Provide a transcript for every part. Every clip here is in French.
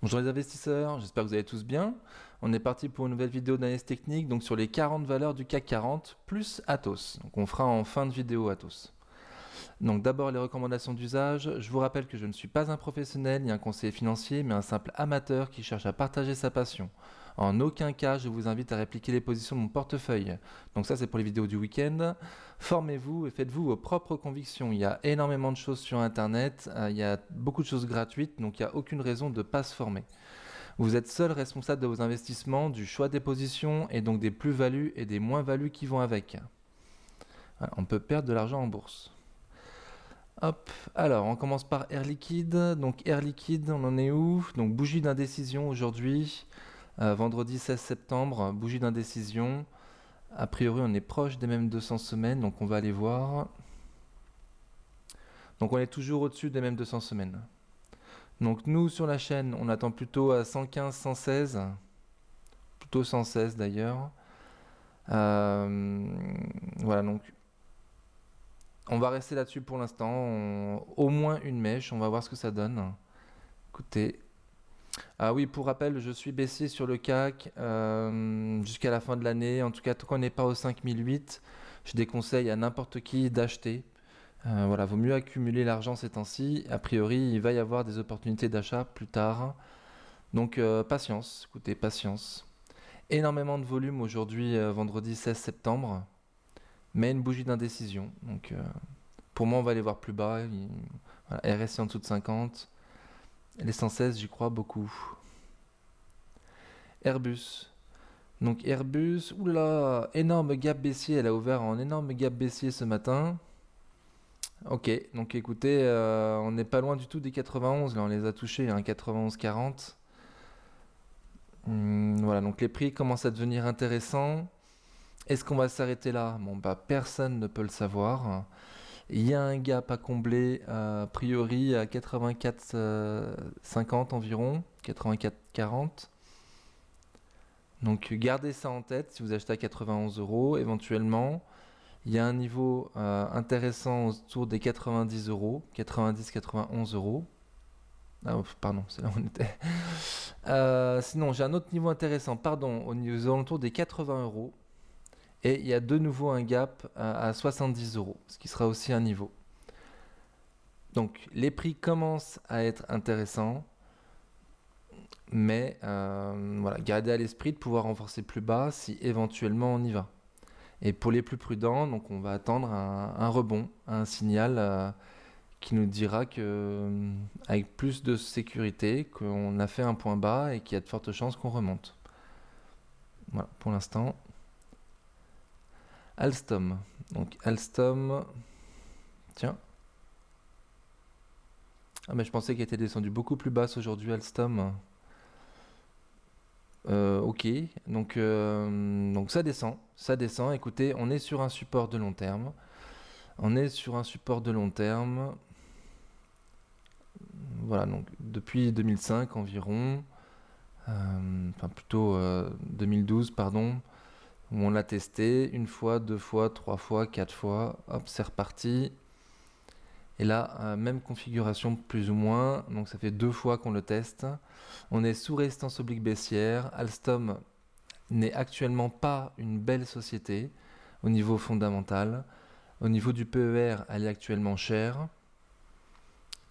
Bonjour les investisseurs, j'espère que vous allez tous bien. On est parti pour une nouvelle vidéo d'analyse technique donc sur les 40 valeurs du CAC 40 plus Atos. Donc on fera en fin de vidéo Atos. Donc d'abord les recommandations d'usage. Je vous rappelle que je ne suis pas un professionnel ni un conseiller financier mais un simple amateur qui cherche à partager sa passion. En aucun cas je vous invite à répliquer les positions de mon portefeuille. Donc ça c'est pour les vidéos du week-end. Formez-vous et faites-vous vos propres convictions. Il y a énormément de choses sur internet, il y a beaucoup de choses gratuites donc il n'y a aucune raison de ne pas se former. Vous êtes seul responsable de vos investissements, du choix des positions et donc des plus-values et des moins-values qui vont avec. Voilà, on peut perdre de l'argent en bourse. Hop, alors on commence par Air Liquide. Donc Air Liquide, on en est où? Donc bougie d'indécision aujourd'hui, vendredi 16 septembre, bougie d'indécision. A priori on est proche des mêmes 200 semaines, donc on va aller voir. Donc on est toujours au-dessus des mêmes 200 semaines. Donc nous sur la chaîne, on attend plutôt à 115, 116, plutôt 116 d'ailleurs. Voilà, donc on va rester là-dessus pour l'instant. Au moins une mèche, on va voir ce que ça donne. Écoutez. Ah oui, pour rappel, je suis baissier sur le CAC jusqu'à la fin de l'année. En tout cas, tant qu'on n'est pas au 5008, je déconseille à n'importe qui d'acheter. Voilà, vaut mieux accumuler l'argent ces temps-ci. A priori, il va y avoir des opportunités d'achat plus tard. Donc patience, écoutez, patience. Énormément de volume aujourd'hui, vendredi 16 septembre, mais une bougie d'indécision. Donc pour moi, on va aller voir plus bas. Voilà, RSI en dessous de 50. Les 116, j'y crois beaucoup. Airbus. Donc Airbus, oula, énorme gap baissier. Elle a ouvert en énorme gap baissier ce matin. Ok, donc écoutez, on n'est pas loin du tout des 91. Là, on les a touchés, hein, 91,40. Voilà, donc les prix commencent à devenir intéressants. Est-ce qu'on va s'arrêter là? Bon, bah personne ne peut le savoir. Il y a un gap à combler, a priori à 84,50 environ, 84,40. Donc gardez ça en tête si vous achetez à 91 euros éventuellement. Il y a un niveau intéressant autour des 90 euros, 90-91 euros. Ah, pardon, c'est là où on était. Sinon, j'ai un autre niveau intéressant, pardon, aux alentours des 80 euros. Et il y a de nouveau un gap à 70 euros, ce qui sera aussi un niveau. Donc les prix commencent à être intéressants, mais voilà, gardez à l'esprit de pouvoir renforcer plus bas si éventuellement on y va. Et pour les plus prudents, donc on va attendre un rebond, un signal qui nous dira que, avec plus de sécurité, qu'on a fait un point bas et qu'il y a de fortes chances qu'on remonte. Voilà, pour l'instant. Alstom. Donc Alstom. Tiens. Ah mais je pensais qu'elle était descendue beaucoup plus basse aujourd'hui, Alstom. Ok, donc ça descend, ça descend. Écoutez, on est sur un support de long terme. On est sur un support de long terme. Voilà, donc depuis 2005 environ, enfin plutôt 2012, pardon, où on l'a testé une fois, deux fois, trois fois, quatre fois. Hop, c'est reparti. Et là, même configuration plus ou moins, donc ça fait deux fois qu'on le teste. On est sous résistance oblique baissière. Alstom n'est actuellement pas une belle société au niveau fondamental. Au niveau du PER, elle est actuellement chère.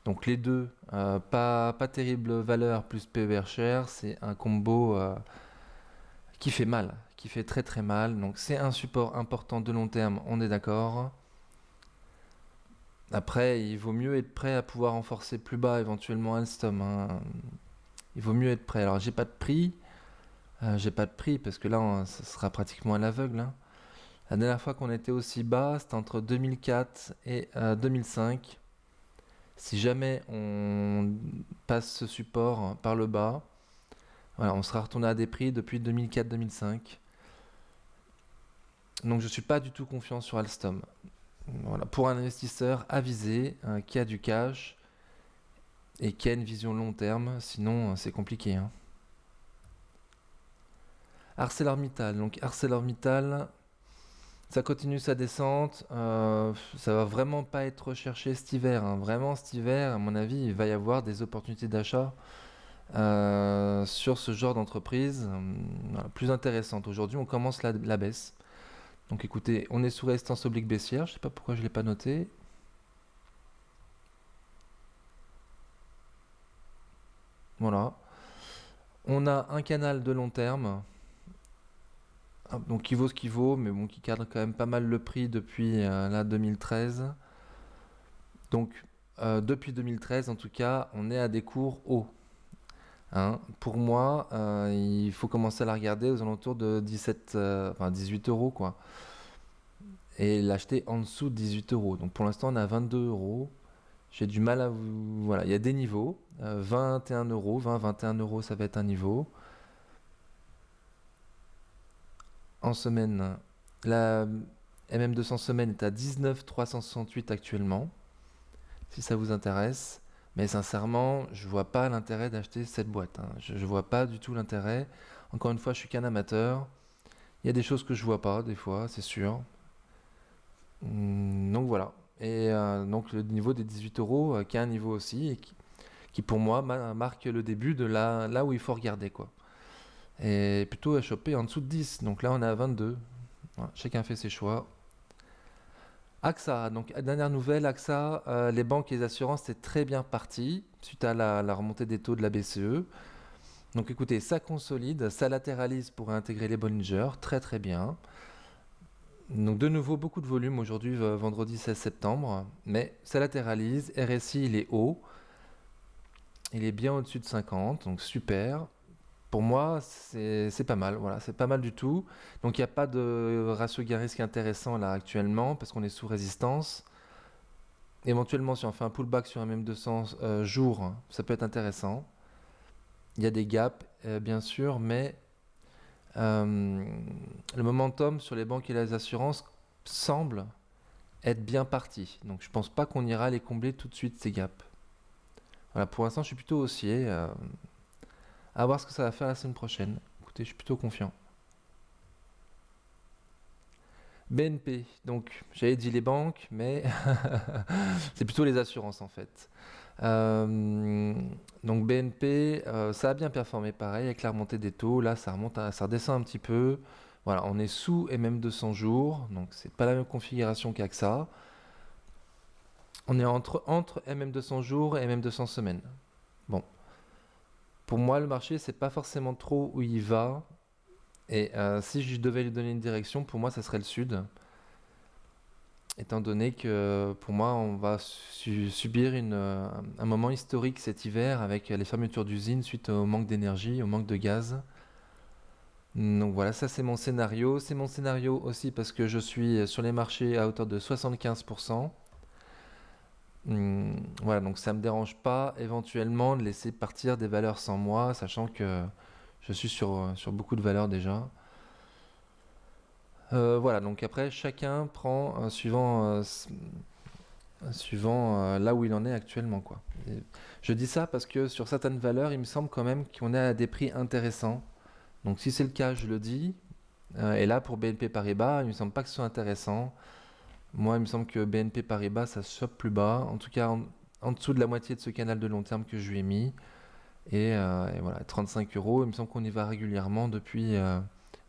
Donc les deux, pas terrible valeur plus PER cher, c'est un combo qui fait mal, qui fait très très mal. Donc c'est un support important de long terme, on est d'accord. Après, il vaut mieux être prêt à pouvoir renforcer plus bas éventuellement Alstom, hein. Il vaut mieux être prêt. Alors j'ai pas de prix. J'ai pas de prix parce que là, ça sera pratiquement à l'aveugle, hein. La dernière fois qu'on était aussi bas, c'était entre 2004 et 2005. Si jamais on passe ce support par le bas, voilà, on sera retourné à des prix depuis 2004-2005. Donc je suis pas du tout confiant sur Alstom. Voilà, pour un investisseur avisé qui a du cash et qui a une vision long terme, sinon c'est compliqué, hein. ArcelorMittal, donc ArcelorMittal, ça continue sa descente, ça va vraiment pas être recherché cet hiver, hein. Vraiment cet hiver, à mon avis, il va y avoir des opportunités d'achat sur ce genre d'entreprise voilà, plus intéressante. Aujourd'hui, on commence la baisse. Donc écoutez, on est sous résistance oblique baissière. Je ne sais pas pourquoi je ne l'ai pas noté. Voilà. On a un canal de long terme. Donc qui vaut ce qu'il vaut, mais bon, qui cadre quand même pas mal le prix depuis là 2013. Donc depuis 2013, en tout cas, on est à des cours hauts. Hein. Pour moi, il faut commencer à la regarder aux alentours de 18 euros, quoi. Et l'acheter en dessous de 18 euros. Donc pour l'instant, on est à 22 euros. J'ai du mal à vous. Voilà, il y a des niveaux. 21 euros, 21 euros, ça va être un niveau. En semaine, la MM200 semaine est à 19 368 actuellement, si ça vous intéresse. Mais sincèrement, je vois pas l'intérêt d'acheter cette boîte. Hein. Je vois pas du tout l'intérêt. Encore une fois, je suis qu'un amateur. Il y a des choses que je vois pas, des fois, c'est sûr. Donc voilà. Et donc le niveau des 18 euros, qui est un niveau aussi, et qui pour moi marque le début de là où il faut regarder, quoi. Et plutôt à choper en dessous de 10. Donc là, on est à 22. Voilà, chacun fait ses choix. AXA, donc dernière nouvelle, AXA, les banques et les assurances, c'est très bien parti suite à la remontée des taux de la BCE. Donc écoutez, ça consolide, ça latéralise pour intégrer les Bollinger, très très bien. Donc de nouveau, beaucoup de volume aujourd'hui, vendredi 16 septembre, mais ça latéralise, RSI il est haut, il est bien au-dessus de 50, donc super. Pour moi, c'est pas mal, voilà, c'est pas mal du tout. Donc il n'y a pas de ratio gain-risque intéressant là actuellement, parce qu'on est sous résistance. Éventuellement, si on fait un pullback sur un même 200 jours, ça peut être intéressant. Il y a des gaps, bien sûr, mais le momentum sur les banques et les assurances semble être bien parti. Donc je pense pas qu'on ira les combler tout de suite ces gaps. Voilà, pour l'instant, je suis plutôt haussier. À voir ce que ça va faire la semaine prochaine. Écoutez, je suis plutôt confiant. BNP, donc j'avais dit les banques, mais c'est plutôt les assurances en fait. Donc BNP, ça a bien performé pareil avec la remontée des taux. Là, ça redescend un petit peu. Voilà, on est sous MM200 jours, donc c'est pas la même configuration qu'AXA. On est entre MM200 jours et MM200 semaines. Bon, pour moi, le marché, c'est pas forcément trop où il va. Et si je devais lui donner une direction, pour moi, ça serait le sud. Étant donné que pour moi, on va subir un moment historique cet hiver avec les fermetures d'usines suite au manque d'énergie, au manque de gaz. Donc voilà, ça c'est mon scénario. C'est mon scénario aussi parce que je suis sur les marchés à hauteur de 75%. Voilà, donc ça ne me dérange pas éventuellement de laisser partir des valeurs sans moi, sachant que je suis sur beaucoup de valeurs déjà. Voilà, donc après chacun prend suivant là où il en est actuellement, quoi. Et je dis ça parce que sur certaines valeurs, il me semble quand même qu'on est à des prix intéressants. Donc si c'est le cas, je le dis. Et là, pour BNP Paribas, il me semble pas que ce soit intéressant. Moi, il me semble que BNP Paribas, ça se chope plus bas. En tout cas, en dessous de la moitié de ce canal de long terme que je lui ai mis. Et voilà, 35 euros. Il me semble qu'on y va régulièrement depuis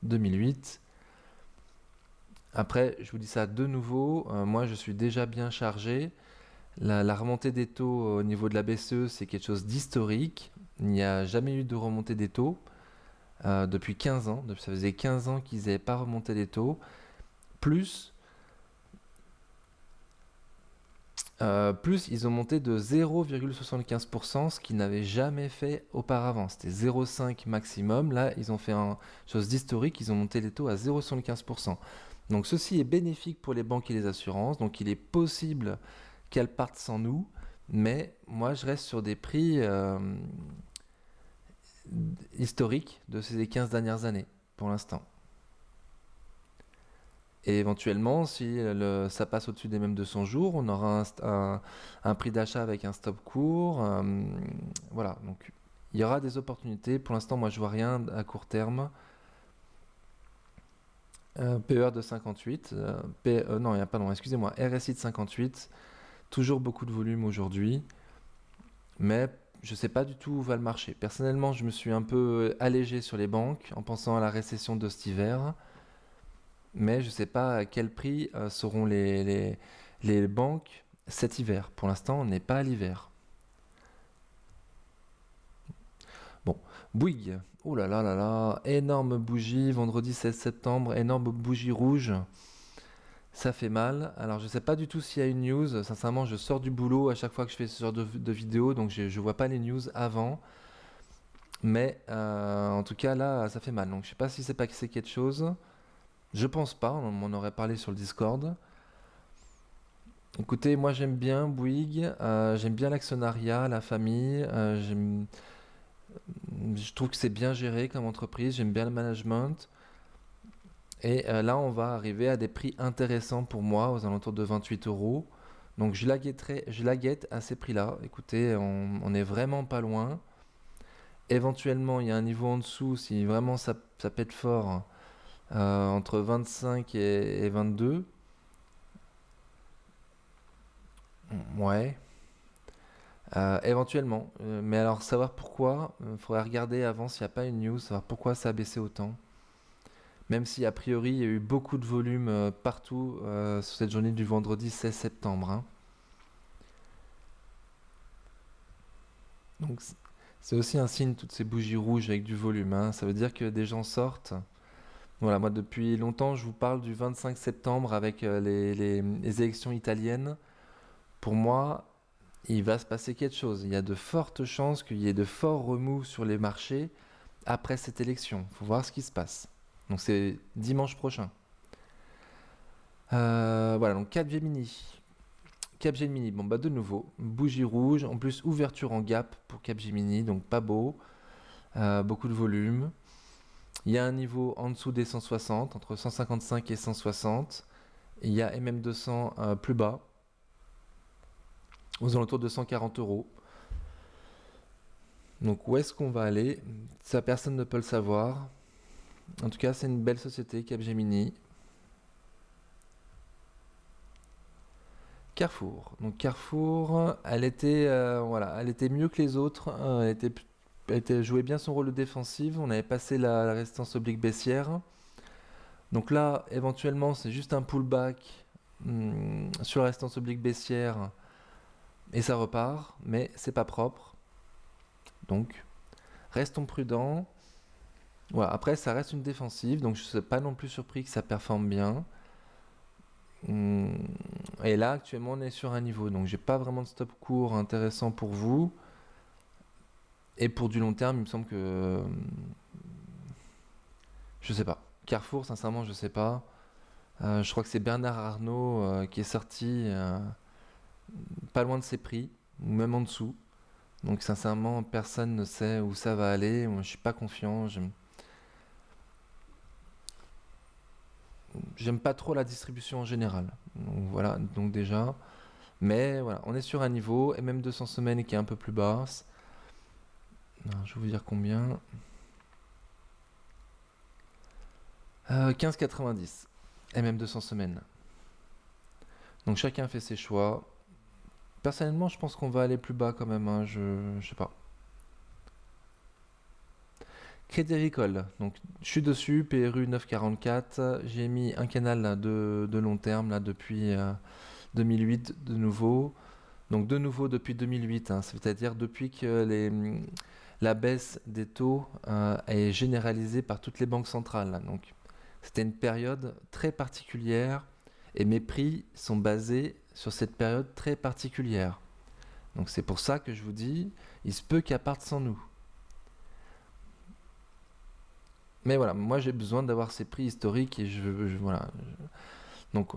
2008. Après, je vous dis ça de nouveau. Moi, je suis déjà bien chargé. La remontée des taux au niveau de la BCE, c'est quelque chose d'historique. Il n'y a jamais eu de remontée des taux depuis 15 ans. Ça faisait 15 ans qu'ils n'avaient pas remonté les taux. Plus, plus ils ont monté de 0,75%, ce qu'ils n'avaient jamais fait auparavant. C'était 0,5 maximum. Là, ils ont fait une chose d'historique. Ils ont monté les taux à 0,75%. Donc ceci est bénéfique pour les banques et les assurances. Donc il est possible qu'elles partent sans nous. Mais moi, je reste sur des prix historiques de ces 15 dernières années, pour l'instant. Et éventuellement, si ça passe au-dessus des mêmes 200 jours, on aura un prix d'achat avec un stop court. Voilà, donc il y aura des opportunités. Pour l'instant, moi, je vois rien à court terme. PER de 58. Non, il n'y a pas, non, excusez-moi, RSI de 58. Toujours beaucoup de volume aujourd'hui. Mais je sais pas du tout où va le marché. Personnellement, je me suis un peu allégé sur les banques en pensant à la récession de cet hiver, mais je sais pas à quel prix seront les banques cet hiver. Pour l'instant, on n'est pas à l'hiver. Bon, Bouygues. Oh là là là là, énorme bougie, vendredi 16 septembre, énorme bougie rouge. Ça fait mal. Alors, je sais pas du tout s'il y a une news. Sincèrement, je sors du boulot à chaque fois que je fais ce genre de vidéo, donc je vois pas les news avant. Mais en tout cas, là, ça fait mal. Donc, je sais pas si c'est quelque chose. Je pense pas. On m'en aurait parlé sur le Discord. Écoutez, moi, j'aime bien Bouygues. J'aime bien l'actionnariat, la famille. Je trouve que c'est bien géré comme entreprise. J'aime bien le management. Et là, on va arriver à des prix intéressants pour moi, aux alentours de 28 euros. Donc je la guette à ces prix-là. Écoutez, on est vraiment pas loin. Éventuellement, il y a un niveau en dessous, si vraiment ça pète fort, entre 25 et 22. Ouais, éventuellement. Mais alors, savoir pourquoi, il faudrait regarder avant s'il n'y a pas une news, savoir pourquoi ça a baissé autant. Même si, a priori, il y a eu beaucoup de volume partout sur cette journée du vendredi 16 septembre, hein. Donc, c'est aussi un signe, toutes ces bougies rouges avec du volume, hein. Ça veut dire que des gens sortent. Voilà, moi, depuis longtemps, je vous parle du 25 septembre avec les élections italiennes. Pour moi, il va se passer quelque chose. Il y a de fortes chances qu'il y ait de forts remous sur les marchés après cette élection. Il faut voir ce qui se passe. Donc c'est dimanche prochain. Voilà, donc Capgemini. Capgemini, bon bah de nouveau, bougie rouge, en plus ouverture en gap pour Capgemini, donc pas beau, beaucoup de volume. Il y a un niveau en dessous des 160, entre 155 et 160. Il y a MM200 plus bas, aux alentours de 140 euros. Donc où est-ce qu'on va aller? Ça, personne ne peut le savoir. En tout cas, c'est une belle société, Capgemini. Carrefour. Donc Carrefour, voilà, elle était mieux que les autres. Jouait bien son rôle de défensive. On avait passé la résistance oblique baissière. Donc là, éventuellement, c'est juste un pullback sur la résistance oblique baissière et ça repart, mais c'est pas propre. Donc, restons prudents. Voilà, après, ça reste une défensive, donc je ne suis pas non plus surpris que ça performe bien. Hum, Et là, actuellement, on est sur un niveau, donc j'ai pas vraiment de stop court intéressant pour vous. Et pour du long terme, il me semble que je sais pas. Carrefour, sincèrement, je sais pas. Je crois que c'est Bernard Arnault qui est sorti pas loin de ses prix, ou même en dessous. Donc sincèrement, personne ne sait où ça va aller. Moi, je suis pas confiant. J'aime pas trop la distribution en général. Donc voilà, donc déjà. Mais voilà, on est sur un niveau, et même 200 semaines qui est un peu plus basse. Non, je vais vous dire combien. 15,90. Et même 200 semaines. Donc chacun fait ses choix. Personnellement, je pense qu'on va aller plus bas quand même, hein, je sais pas. Crédit Agricole, donc je suis dessus, PRU 9,44. J'ai mis un canal là, de long terme là, depuis 2008 de nouveau. Donc de nouveau depuis 2008, hein, c'est-à-dire depuis que la baisse des taux est généralisée par toutes les banques centrales, là. Donc c'était une période très particulière et mes prix sont basés sur cette période très particulière. Donc c'est pour ça que je vous dis, il se peut qu'elle parte sans nous. Mais voilà, moi j'ai besoin d'avoir ces prix historiques et voilà. Donc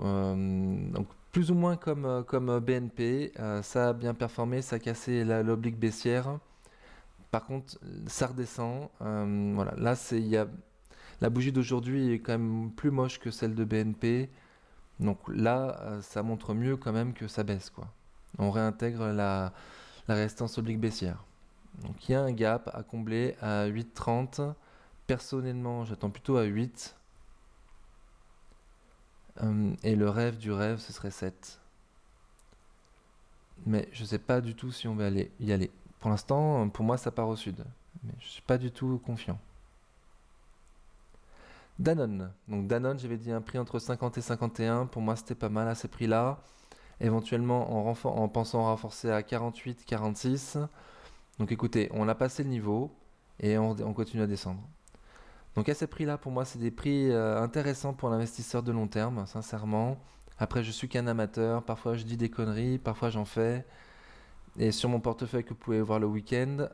plus ou moins comme BNP, ça a bien performé, ça a cassé l'oblique baissière. Par contre, ça redescend. Voilà, là la bougie d'aujourd'hui est quand même plus moche que celle de BNP. Donc là, ça montre mieux quand même que ça baisse, quoi. On réintègre la résistance oblique baissière. Donc il y a un gap à combler à 8,30. Personnellement, j'attends plutôt à 8. Et le rêve du rêve, ce serait 7. Mais je sais pas du tout si on va y aller. Pour l'instant, pour moi, ça part au sud. Mais je suis pas du tout confiant. Danone. Donc Danone, j'avais dit un prix entre 50 et 51. Pour moi, c'était pas mal à ces prix-là. Éventuellement, en pensant renforcer à 48, 46. Donc écoutez, on a passé le niveau et on continue à descendre. Donc à ces prix-là, pour moi, c'est des prix intéressants pour l'investisseur de long terme, sincèrement. Après, je suis qu'un amateur. Parfois, je dis des conneries. Parfois, j'en fais. Et sur mon portefeuille que vous pouvez voir le week-end,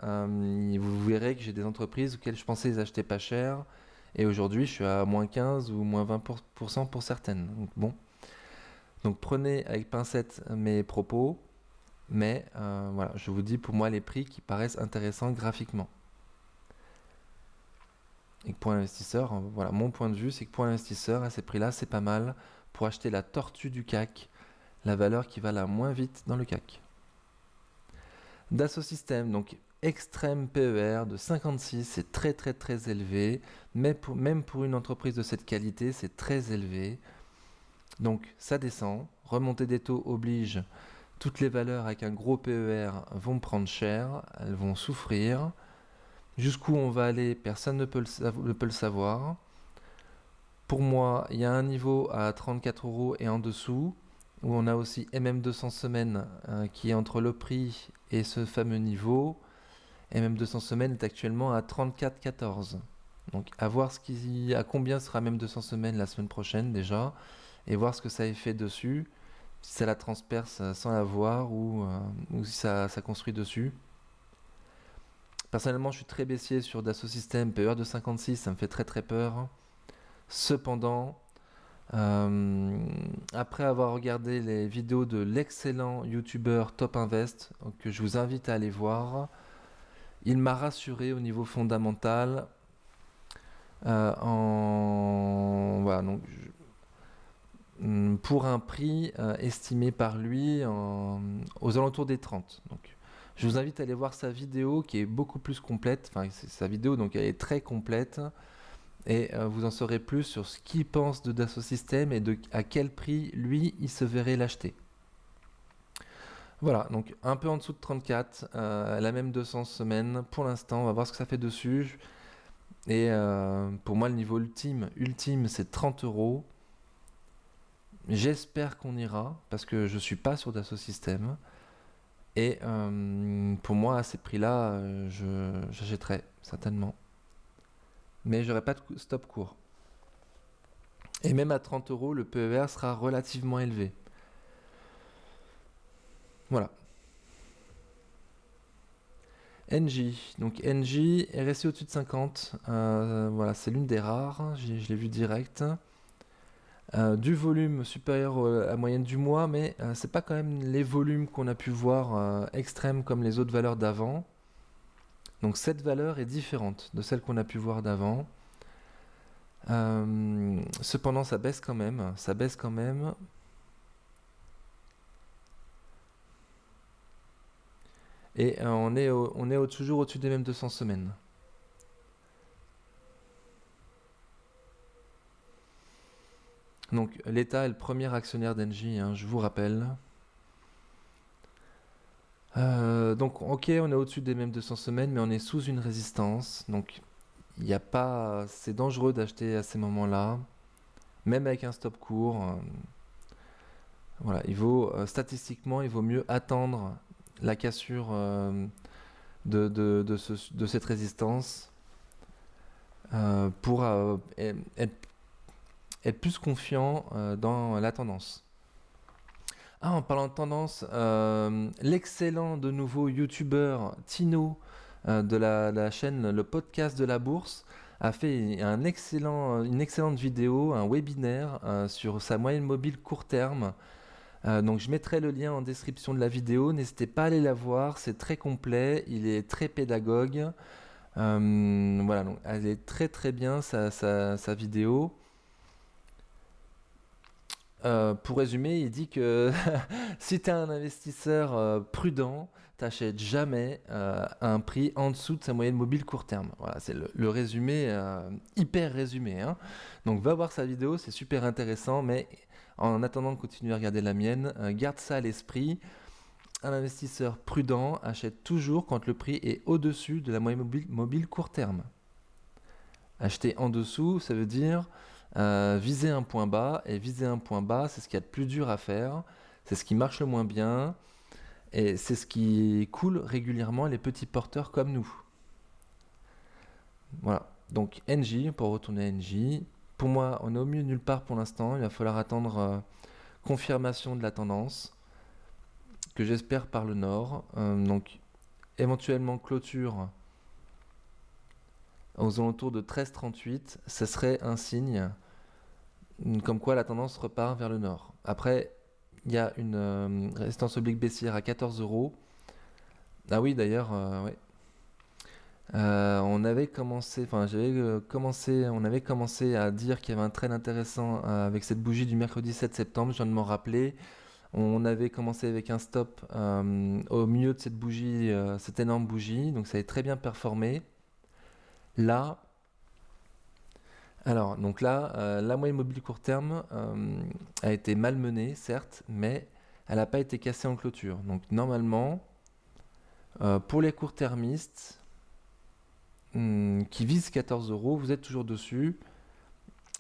vous verrez que j'ai des entreprises auxquelles je pensais les acheter pas cher. Et aujourd'hui, je suis à moins 15 ou moins 20% pour certaines. Donc bon. Donc prenez avec pincette mes propos. Mais voilà, je vous dis pour moi les prix qui paraissent intéressants graphiquement. Et que pour l'investisseur, voilà, mon point de vue, c'est que pour l'investisseur, à ces prix-là, c'est pas mal pour acheter la tortue du CAC, la valeur qui va la moins vite dans le CAC. Dassault Systèmes, donc extrême PER de 56, c'est très très très élevé, mais même pour une entreprise de cette qualité, c'est très élevé. Donc ça descend, remontée des taux oblige, toutes les valeurs avec un gros PER vont prendre cher, elles vont souffrir. Jusqu'où on va aller, personne ne peut le savoir. Pour moi, il y a un niveau à 34 € et en dessous, où on a aussi MM200 semaines qui est entre le prix et ce fameux niveau. MM200 semaines est actuellement à 34,14. Donc à voir à combien sera MM200 semaines la semaine prochaine déjà, et voir ce que ça a fait dessus, si ça la transperce sans la voir ou si ça construit dessus. Personnellement, je suis très baissier sur Dassault Systèmes, PER de 56, ça me fait très très peur. Cependant, après avoir regardé les vidéos de l'excellent YouTuber Top Invest, que je vous invite à aller voir, il m'a rassuré au niveau fondamental. Voilà, donc, pour un prix estimé par lui aux alentours des 30. Donc, je vous invite à aller voir sa vidéo qui est beaucoup plus complète. Enfin, c'est sa vidéo, donc elle est très complète. Et vous en saurez plus sur ce qu'il pense de Dassault Systèmes et à quel prix, lui, il se verrait l'acheter. Voilà, donc un peu en dessous de 34, la même 200 semaines. Pour l'instant, on va voir ce que ça fait dessus. Et pour moi, le niveau ultime, c'est 30 €. J'espère qu'on ira, parce que je ne suis pas sur Dassault Systèmes. Et pour moi, à ces prix-là, j'achèterai certainement. Mais j'aurai pas de stop court. Et même à 30 €, le PER sera relativement élevé. Voilà. Engie. Donc Engie est resté au-dessus de 50. Voilà, c'est l'une des rares. Je l'ai vu direct. Du volume supérieur à la moyenne du mois, mais c'est pas quand même les volumes qu'on a pu voir extrêmes comme les autres valeurs d'avant. Donc cette valeur est différente de celle qu'on a pu voir d'avant. Cependant, ça baisse quand même. Ça baisse quand même. Et on est toujours au-dessus des mêmes 200 semaines. Donc l'État est le premier actionnaire d'Engie, je vous rappelle. Donc ok, on est au-dessus des mêmes 200 semaines, mais on est sous une résistance. Donc il n'y a pas, c'est dangereux d'acheter à ces moments-là, même avec un stop court. Voilà, statistiquement, il vaut mieux attendre la cassure de cette résistance pour être plus confiant dans la tendance. Ah, en parlant de tendance, l'excellent de nouveau youtubeur Tino de la chaîne Le Podcast de la Bourse a fait une excellente vidéo, un webinaire sur sa moyenne mobile court terme. Donc je mettrai le lien en description de la vidéo, n'hésitez pas à aller la voir, c'est très complet, il est très pédagogue. Voilà, donc elle est très très bien sa vidéo. Pour résumer, il dit que si tu es un investisseur prudent, t'achètes jamais à un prix en dessous de sa moyenne mobile court terme. Voilà, c'est le résumé, hyper résumé, hein. Donc va voir sa vidéo, c'est super intéressant, mais en attendant de continuer à regarder la mienne, garde ça à l'esprit. un investisseur prudent achète toujours quand le prix est au-dessus de la moyenne mobile court terme. Acheter en dessous, ça veut dire viser un point bas, et viser un point bas, c'est ce qu'il y a de plus dur à faire, c'est ce qui marche le moins bien, et c'est ce qui coule régulièrement les petits porteurs comme nous. Voilà, donc NJ, pour retourner à NJ, pour moi, on est au milieu de nulle part pour l'instant, il va falloir attendre confirmation de la tendance, que j'espère par le nord, donc éventuellement clôture aux alentours de 13,38, ce serait un signe comme quoi la tendance repart vers le nord. Après, il y a une résistance oblique baissière à 14 euros. Ah oui, d'ailleurs, ouais. On avait commencé, on avait commencé à dire qu'il y avait un trend intéressant avec cette bougie du mercredi 7 septembre, je viens de m'en rappeler. On avait commencé avec un stop au milieu de cette bougie, cette énorme bougie, donc ça avait très bien performé. Là, donc là, la moyenne mobile court terme a été malmenée, certes, mais elle n'a pas été cassée en clôture. Donc normalement, pour les court-termistes qui visent 14 euros, vous êtes toujours dessus,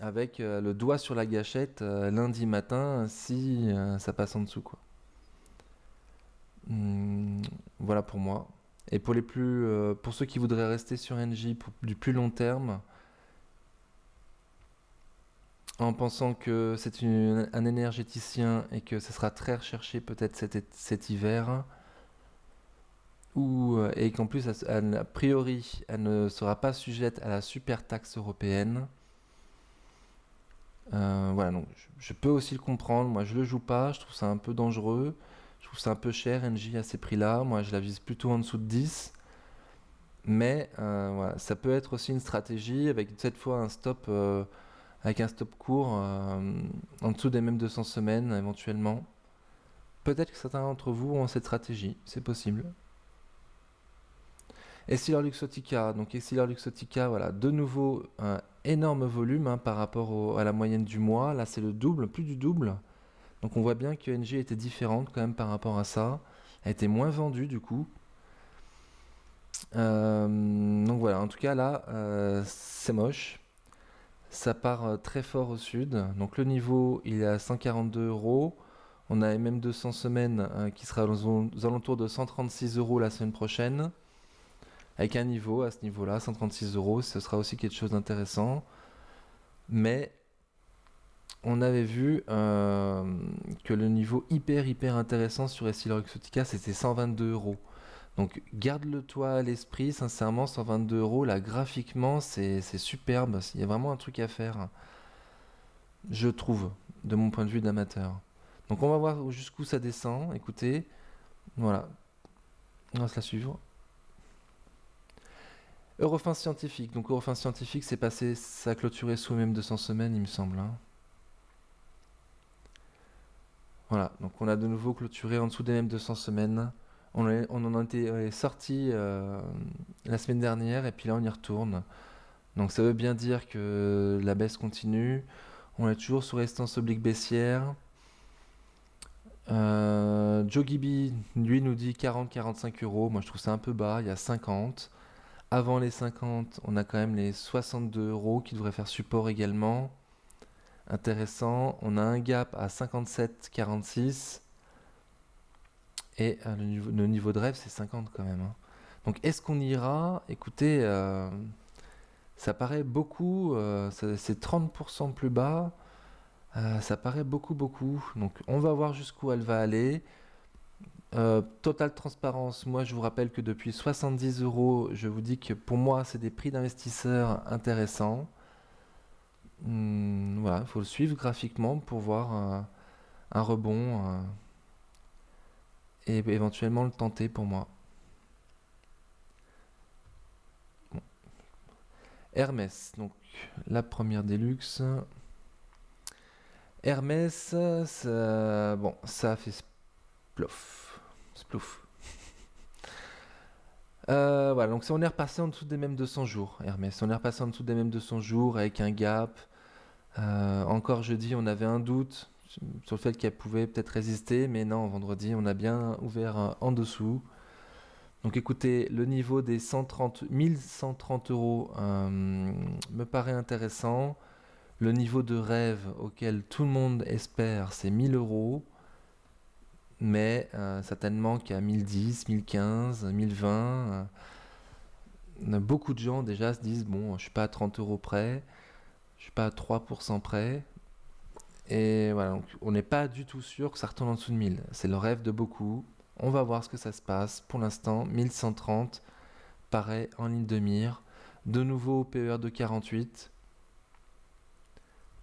avec le doigt sur la gâchette lundi matin si ça passe en dessous, quoi. Voilà pour moi. Et pour ceux qui voudraient rester sur NJ pour du plus long terme, en pensant que c'est un énergéticien et que ce sera très recherché peut-être cet hiver, et qu'en plus, a priori, elle ne sera pas sujette à la super taxe européenne. Voilà, donc je peux aussi le comprendre. Moi, je le joue pas, je trouve ça un peu dangereux. Je trouve ça un peu cher, NJ, à ces prix-là. Moi, je la vise plutôt en dessous de 10. Mais voilà, ça peut être aussi une stratégie avec cette fois un stop, avec un stop court en dessous des mêmes 200 semaines éventuellement. Peut-être que certains d'entre vous ont cette stratégie, c'est possible. Essilor Luxottica, donc Essilor Luxottica, voilà, de nouveau un énorme volume hein, par rapport à la moyenne du mois. Là, c'est le double, plus du double. Donc on voit bien que NG était différente quand même par rapport à ça. Elle était moins vendue du coup. Donc voilà, en tout cas là, c'est moche. Ça part très fort au sud. Donc le niveau, il est à 142 euros. On a même 200 semaines qui sera aux alentours de 136 euros la semaine prochaine. Avec un niveau à ce niveau-là, 136 euros, ce sera aussi quelque chose d'intéressant. Mais on avait vu que le niveau hyper intéressant sur Essilor Luxottica, c'était 122 euros. Donc garde-le toi à l'esprit, sincèrement, 122 euros, là graphiquement, c'est superbe. Il y a vraiment un truc à faire, je trouve, de mon point de vue d'amateur. Donc on va voir jusqu'où ça descend. Écoutez, voilà, on va se la suivre. Eurofin Scientifique. Donc Eurofin Scientifique, c'est passé, ça a clôturé sous même 200 semaines, il me semble. Hein. Voilà, donc on a de nouveau clôturé en dessous des mêmes 200 semaines. On en a été sorti la semaine dernière et puis là on y retourne. Donc ça veut bien dire que la baisse continue. On est toujours sous résistance oblique baissière. Joe Gibi, lui, nous dit 40-45 euros. Moi je trouve ça un peu bas, il y a 50. Avant les 50, on a quand même les 62 euros qui devraient faire support également. Intéressant. On a un gap à 57,46. Et le niveau de rêve, c'est 50 quand même. Hein. Donc est-ce qu'on ira? Écoutez, ça paraît beaucoup. C'est 30% plus bas. Ça paraît beaucoup. Donc on va voir jusqu'où elle va aller. Totale transparence, moi je vous rappelle que depuis 70 euros, je vous dis que pour moi c'est des prix d'investisseurs intéressants. Voilà, il faut le suivre graphiquement pour voir un rebond et éventuellement le tenter pour moi. Bon. Hermès, donc la première des luxe. Hermès, ça a fait splouf. Voilà, donc si on est repassé en dessous des mêmes 200 jours, Hermès, on est repassé en dessous des mêmes 200 jours avec un gap. Encore jeudi, on avait un doute sur le fait qu'elle pouvait peut-être résister, mais non, vendredi, on a bien ouvert en dessous. Donc écoutez, le niveau des 1130 euros me paraît intéressant. Le niveau de rêve auquel tout le monde espère, c'est 1000 euros. Mais certainement qu'à 1010, 1015, 1020, beaucoup de gens déjà se disent, bon, je suis pas à 30 euros près, je suis pas à 3% près. Et voilà, donc on n'est pas du tout sûr que ça retourne en dessous de 1000. C'est le rêve de beaucoup. On va voir ce que ça se passe. Pour l'instant, 1130 paraît en ligne de mire. De nouveau PER de 48.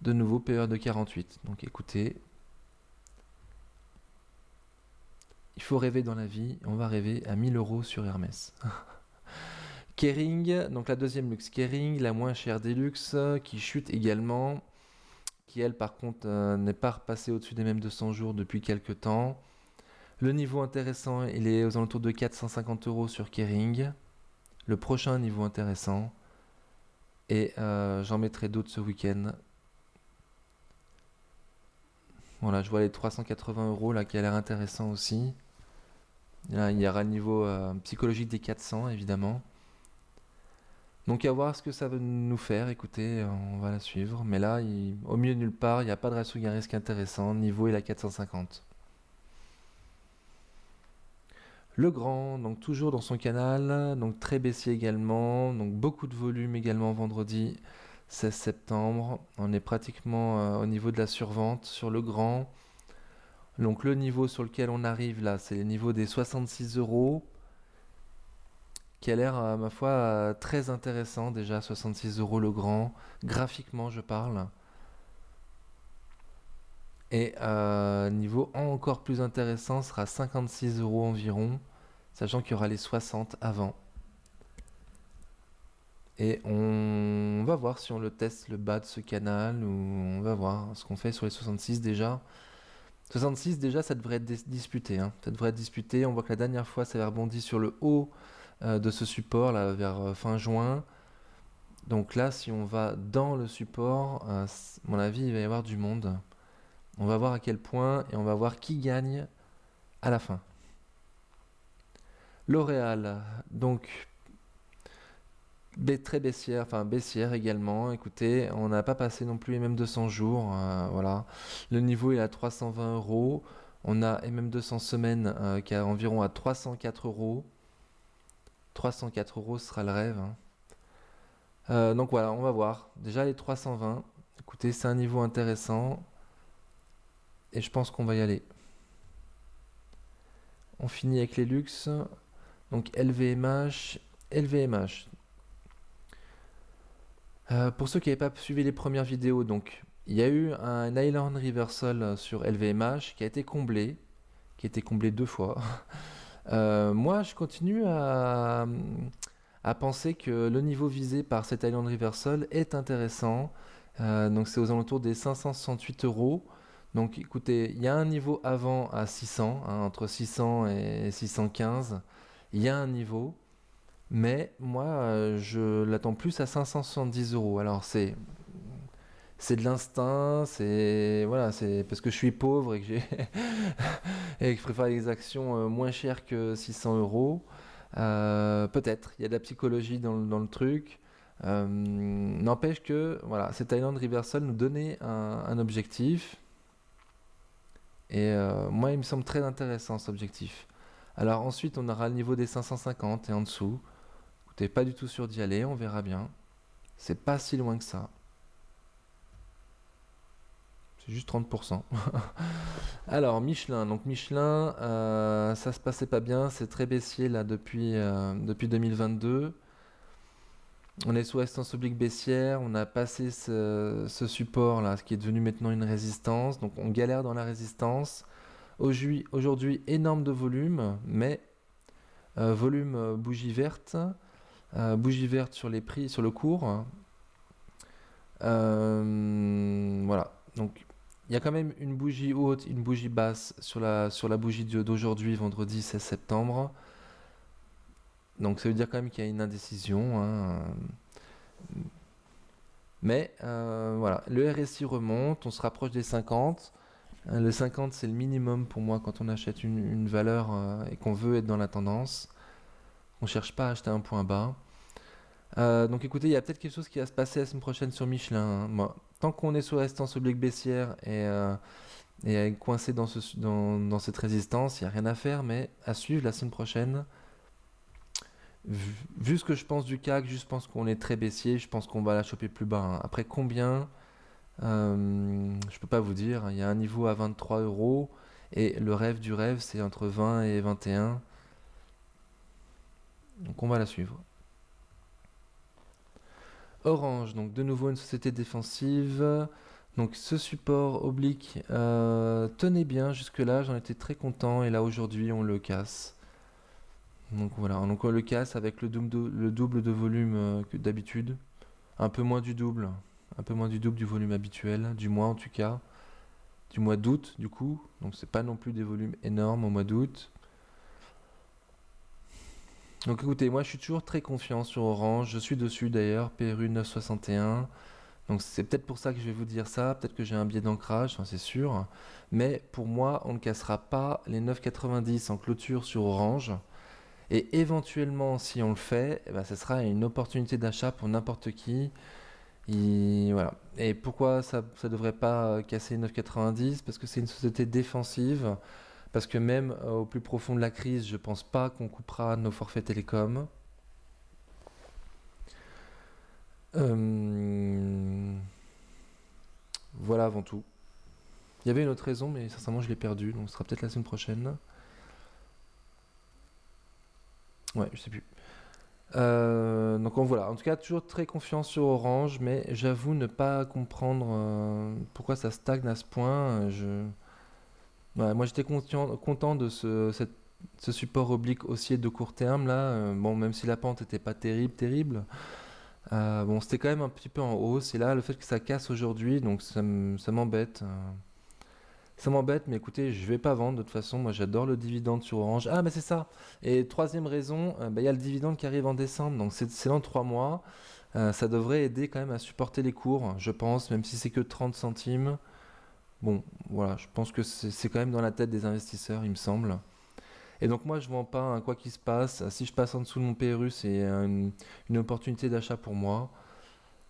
De nouveau PER de 48. Donc écoutez, il faut rêver dans la vie. On va rêver à 1000 euros sur Hermès. Kering, donc la deuxième luxe Kering, la moins chère des luxes, qui chute également, qui elle par contre n'est pas repassée au-dessus des mêmes 200 jours depuis quelques temps. Le niveau intéressant, il est aux alentours de 450 euros sur Kering. Le prochain niveau intéressant, et j'en mettrai d'autres ce week-end. Voilà, je vois les 380 euros là qui a l'air intéressant aussi. Là, il y aura le niveau psychologique des 400 évidemment. Donc à voir ce que ça va nous faire, écoutez, on va la suivre. Mais là, au milieu de nulle part, il n'y a pas de ratio gain risque intéressant, niveau il est à 450. Le grand, donc toujours dans son canal, donc très baissier également, donc beaucoup de volume également vendredi 16 septembre. On est pratiquement au niveau de la survente sur le grand. Donc le niveau sur lequel on arrive là, c'est le niveau des 66 euros, qui a l'air, ma foi, très intéressant déjà, 66 euros le grand, graphiquement je parle. Et niveau encore plus intéressant sera 56 euros environ, sachant qu'il y aura les 60 avant. Et on va voir si on le teste le bas de ce canal ou on va voir ce qu'on fait sur les 66 déjà. 66 déjà ça devrait être disputé, hein. Ça devrait être disputé. On voit que la dernière fois ça avait rebondi sur le haut de ce support là vers fin juin. Donc là si on va dans le support, à mon avis il va y avoir du monde. On va voir à quel point et on va voir qui gagne à la fin. L'Oréal, donc très baissière, enfin baissière également. Écoutez, on n'a pas passé non plus les mêmes 200 jours. Voilà. Le niveau est à 320 euros. On a MM200 semaines qui est environ à 304 euros. 304 euros sera le rêve, hein. Donc voilà, on va voir. Déjà les 320. Écoutez, c'est un niveau intéressant. Et je pense qu'on va y aller. On finit avec les luxes. Donc LVMH. LVMH. Pour ceux qui n'avaient pas suivi les premières vidéos, donc il y a eu un Island Reversal sur LVMH qui a été comblé 2 fois. Moi, je continue à penser que le niveau visé par cet Island Reversal est intéressant. Donc c'est aux alentours des 568 euros. Donc écoutez, il y a un niveau avant à 600, hein, entre 600 et 615. Il y a un niveau. Mais moi, je l'attends plus à 570 euros. Alors c'est de l'instinct, c'est voilà, c'est parce que je suis pauvre et que j'ai et que je préfère les actions moins chères que 600 euros. Peut-être, il y a de la psychologie dans le truc. N'empêche que voilà, cet Island Reversal nous donnait un objectif. Et moi, il me semble très intéressant cet objectif. Alors ensuite, on aura le niveau des 550 et en dessous. Écoutez, pas du tout sûr d'y aller, on verra bien. C'est pas si loin que ça. C'est juste 30%. Alors, Michelin. Donc, Michelin, ça se passait pas bien. C'est très baissier là depuis 2022. On est sous résistance oblique baissière. On a passé ce support là, ce qui est devenu maintenant une résistance. Donc, on galère dans la résistance. Aujourd'hui, énorme de volume, mais volume bougie verte. Bougie verte sur les prix, sur le cours. Voilà. Donc, il y a quand même une bougie haute, une bougie basse sur la bougie d'aujourd'hui, vendredi 16 septembre. Donc, ça veut dire quand même qu'il y a une indécision, hein. Mais voilà, le RSI remonte, on se rapproche des 50. Le 50, c'est le minimum pour moi quand on achète une valeur et qu'on veut être dans la tendance. On cherche pas à acheter un point bas. Donc écoutez, il y a peut-être quelque chose qui va se passer la semaine prochaine sur Michelin, hein. Moi, tant qu'on est sur la résistance oblique baissière et coincé dans cette résistance, il n'y a rien à faire, mais à suivre la semaine prochaine. Vu ce que je pense du CAC, je pense qu'on est très baissier, je pense qu'on va la choper plus bas, hein. Après combien, je peux pas vous dire. Il y a un niveau à 23 euros et le rêve du rêve, c'est entre 20 et 21. Donc on va la suivre. Orange, donc de nouveau une société défensive. Donc ce support oblique tenait bien jusque-là, j'en étais très content et là aujourd'hui on le casse. Donc voilà, donc on le casse avec le double de volume que d'habitude. Un peu moins du double, un peu moins du double du volume habituel, du mois en tout cas. Du mois d'août du coup, donc c'est pas non plus des volumes énormes au mois d'août. Donc écoutez, moi je suis toujours très confiant sur Orange, je suis dessus d'ailleurs, PRU 961. Donc c'est peut-être pour ça que je vais vous dire ça, peut-être que j'ai un biais d'ancrage, c'est sûr. Mais pour moi, on ne cassera pas les 9,90 en clôture sur Orange. Et éventuellement, si on le fait, eh ben, ce sera une opportunité d'achat pour n'importe qui. Voilà. Et pourquoi ça ne devrait pas casser 9,90? Parce que c'est une société défensive. Parce que même au plus profond de la crise, je pense pas qu'on coupera nos forfaits télécoms. Euh, Voilà avant tout. Il y avait une autre raison, mais sincèrement, je l'ai perdue, donc ce sera peut-être la semaine prochaine. Ouais, je sais plus. Donc voilà, en tout cas, toujours très confiant sur Orange, mais j'avoue ne pas comprendre pourquoi ça stagne à ce point. Ouais, moi, j'étais content de ce support oblique haussier de court terme là. Bon, même si la pente n'était pas terrible, terrible. Bon, c'était quand même un petit peu en hausse. Et là, le fait que ça casse aujourd'hui, donc ça m'embête. Ça m'embête, mais écoutez, je vais pas vendre de toute façon. Moi, j'adore le dividende sur Orange. Ah, mais c'est ça. Et troisième raison, bah, il y a le dividende qui arrive en décembre, donc c'est dans 3 mois. Ça devrait aider quand même à supporter les cours, je pense, même si c'est que 30 centimes. Bon, voilà, je pense que c'est quand même dans la tête des investisseurs, il me semble. Et donc moi, je vends pas, hein, quoi qu'il se passe. Si je passe en dessous de mon PRU, c'est une opportunité d'achat pour moi.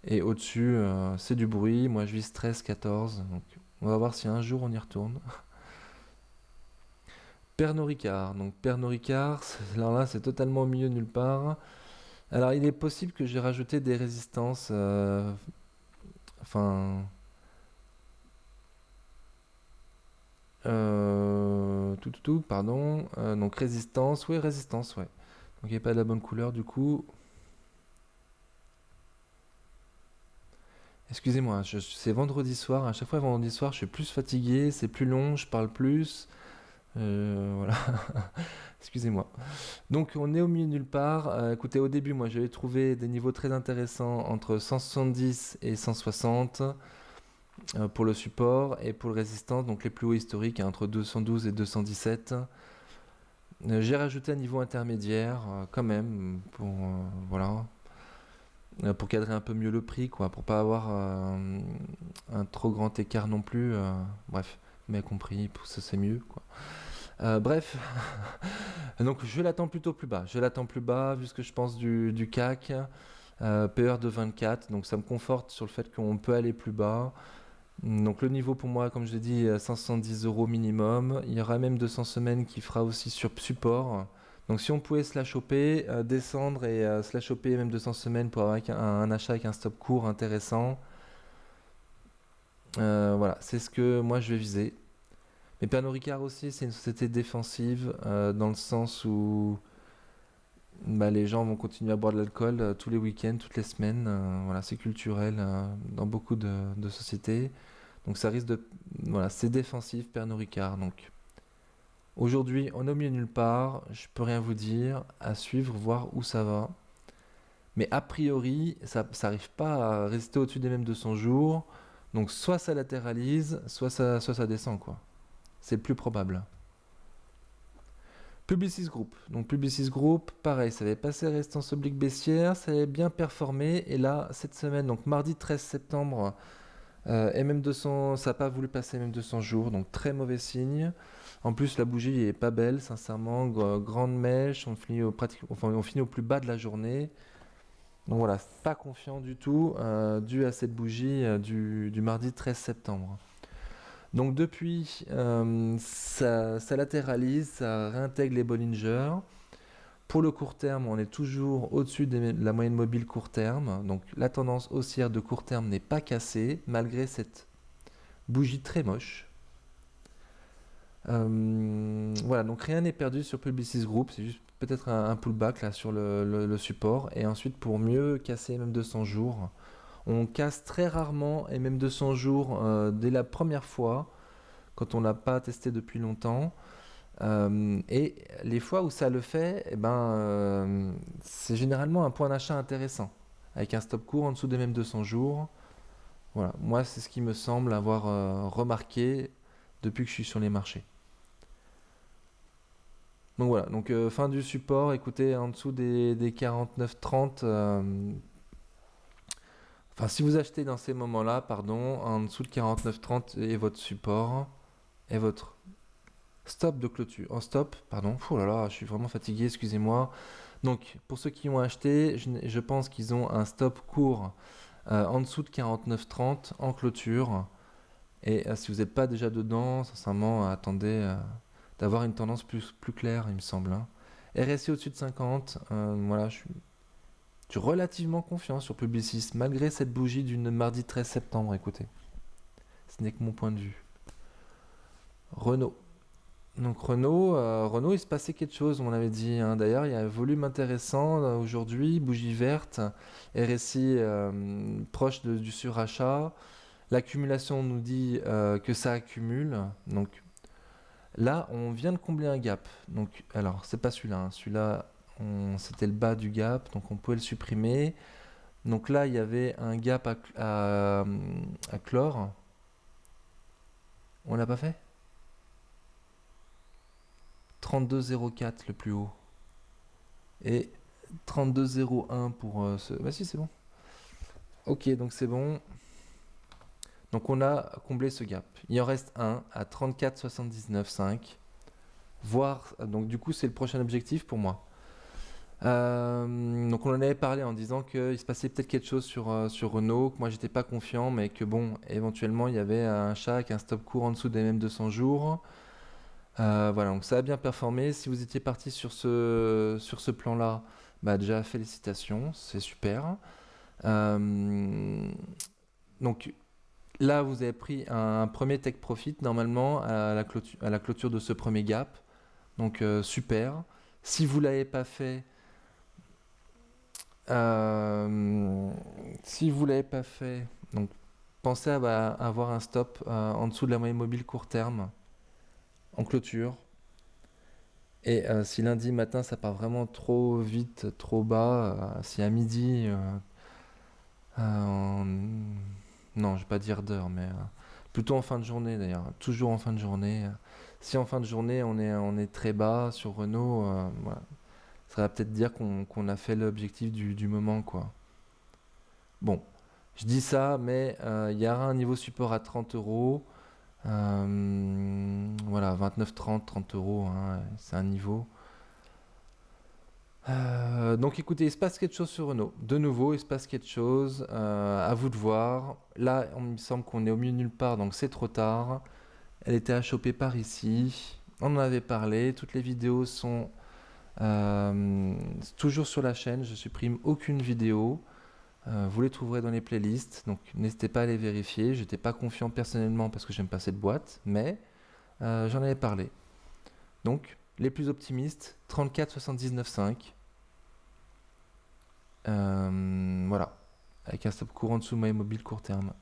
Et au-dessus, c'est du bruit. Moi, je vise 13, 14. Donc, on va voir si un jour on y retourne. Pernod Ricard. Donc Pernod Ricard, alors là, c'est totalement au milieu de nulle part. Alors, il est possible que j'ai rajouté des résistances. Enfin. Pardon. Donc résistance. Oui, résistance, ouais. Donc il n'y a pas de la bonne couleur du coup. Excusez-moi, c'est vendredi soir. À chaque fois, vendredi soir, je suis plus fatigué, c'est plus long, je parle plus. Voilà. Excusez-moi. Donc, on est au milieu de nulle part. Écoutez, au début, moi, j'avais trouvé des niveaux très intéressants entre 170 et 160 pour le support et pour le résistance, donc les plus hauts historiques, hein, entre 212 et 217. J'ai rajouté un niveau intermédiaire quand même voilà, pour cadrer un peu mieux le prix, quoi, pour pas avoir un trop grand écart non plus. Bref, vous m'avez compris, pour ça c'est mieux, quoi. Bref, donc je l'attends plutôt plus bas. Je l'attends plus bas vu ce que je pense du CAC. PER de 24, donc ça me conforte sur le fait qu'on peut aller plus bas. Donc le niveau pour moi, comme je l'ai dit, 510 euros minimum. Il y aura même 200 semaines qui fera aussi sur support. Donc si on pouvait se la choper, descendre et se la choper même 200 semaines pour avoir un achat avec un stop court intéressant. Voilà, c'est ce que moi je vais viser. Mais Pernod Ricard aussi, c'est une société défensive dans le sens où bah, les gens vont continuer à boire de l'alcool tous les week-ends, toutes les semaines. Voilà, c'est culturel dans beaucoup de sociétés. Donc ça risque de... Voilà, c'est défensif, Pernod Ricard. Donc aujourd'hui, on est au milieu de nulle part. Je peux rien vous dire. À suivre, voir où ça va. Mais a priori, ça n'arrive pas à rester au-dessus des mêmes 200 jours. Donc soit ça latéralise, soit ça descend, quoi. C'est le plus probable. Publicis Group. Donc Publicis Group, pareil, ça avait passé résistance oblique baissière, ça avait bien performé. Et là, cette semaine, donc mardi 13 septembre, MM200, ça n'a pas voulu passer MM200 jours, donc très mauvais signe. En plus, la bougie est pas belle, sincèrement. Grande mèche, on finit au plus bas de la journée. Donc voilà, pas confiant du tout, dû à cette bougie du mardi 13 septembre. Donc depuis, ça latéralise, ça réintègre les Bollinger. Pour le court terme, on est toujours au-dessus de la moyenne mobile court terme. Donc la tendance haussière de court terme n'est pas cassée, malgré cette bougie très moche. Voilà, donc rien n'est perdu sur Publicis Group, c'est juste peut-être un pullback là sur le support. Et ensuite, pour mieux casser même 200 jours, on casse très rarement et même 200 jours dès la première fois, quand on l'a pas testé depuis longtemps. Et les fois où ça le fait, eh ben, c'est généralement un point d'achat intéressant, avec un stop court en dessous des mêmes 200 jours. Voilà, moi c'est ce qui me semble avoir remarqué depuis que je suis sur les marchés. Donc voilà, donc fin du support, écoutez, en dessous des 49,30, enfin si vous achetez dans ces moments-là, pardon, en dessous de 49,30 est votre support, et votre stop de clôture. En stop, pardon, oh là là, je suis vraiment fatigué, excusez-moi. Donc pour ceux qui ont acheté, je pense qu'ils ont un stop court en dessous de 49,30 en clôture. Et si vous n'êtes pas déjà dedans, sincèrement, attendez d'avoir une tendance plus claire, il me semble, hein. RSI au-dessus de 50, voilà, je suis relativement confiant sur Publicis, malgré cette bougie du mardi 13 septembre, écoutez. Ce n'est que mon point de vue. Renault. Donc Renault, il se passait quelque chose, on avait dit, hein. D'ailleurs, il y a un volume intéressant aujourd'hui, bougie verte, RSI proche du surachat. L'accumulation nous dit que ça accumule. Donc là, on vient de combler un gap. Donc, alors, c'est pas celui-là, hein. Celui-là, c'était le bas du gap, donc on pouvait le supprimer. Donc là, il y avait un gap à clore. On l'a pas fait? 32,04 le plus haut. Et 32,01 pour ce... Bah si, c'est bon. Ok, donc c'est bon. Donc on a comblé ce gap. Il en reste un à 34,79,5. Voire, donc du coup, c'est le prochain objectif pour moi. Donc on en avait parlé en disant qu'il se passait peut-être quelque chose sur Renault, que moi j'étais pas confiant, mais que bon, éventuellement il y avait un chat avec un stop court en dessous des mêmes 200 jours. Voilà, donc ça a bien performé. Si vous étiez parti sur ce plan-là, bah déjà félicitations, c'est super. Euh, donc là, vous avez pris un premier take profit normalement à la clôture de ce premier gap. Donc super. Si vous l'avez pas fait, euh, si vous l'avez pas fait, donc pensez à avoir un stop en dessous de la moyenne mobile court terme en clôture. Et si lundi matin ça part vraiment trop vite, trop bas, si à midi, en- non, je vais pas dire d'heure, mais plutôt en fin de journée d'ailleurs, toujours en fin de journée. Si en fin de journée on est très bas sur Renault, voilà, ça va peut-être dire qu'on a fait l'objectif du moment, quoi. Bon, je dis ça, mais il y aura un niveau support à 30 euros. Voilà, 29,30, 30 euros, hein, c'est un niveau. Donc écoutez, il se passe quelque chose sur Renault. De nouveau, il se passe quelque chose. À vous de voir. Là, il me semble qu'on est au milieu de nulle part, donc c'est trop tard. Elle était à choper par ici. On en avait parlé. Toutes les vidéos sont toujours sur la chaîne. Je supprime aucune vidéo. Vous les trouverez dans les playlists. Donc n'hésitez pas à les vérifier. J'étais pas confiant personnellement parce que j'aime pas cette boîte, mais j'en avais parlé. Donc les plus optimistes, 34,79,5. Voilà, avec un stop court en dessous de ma mobile court terme.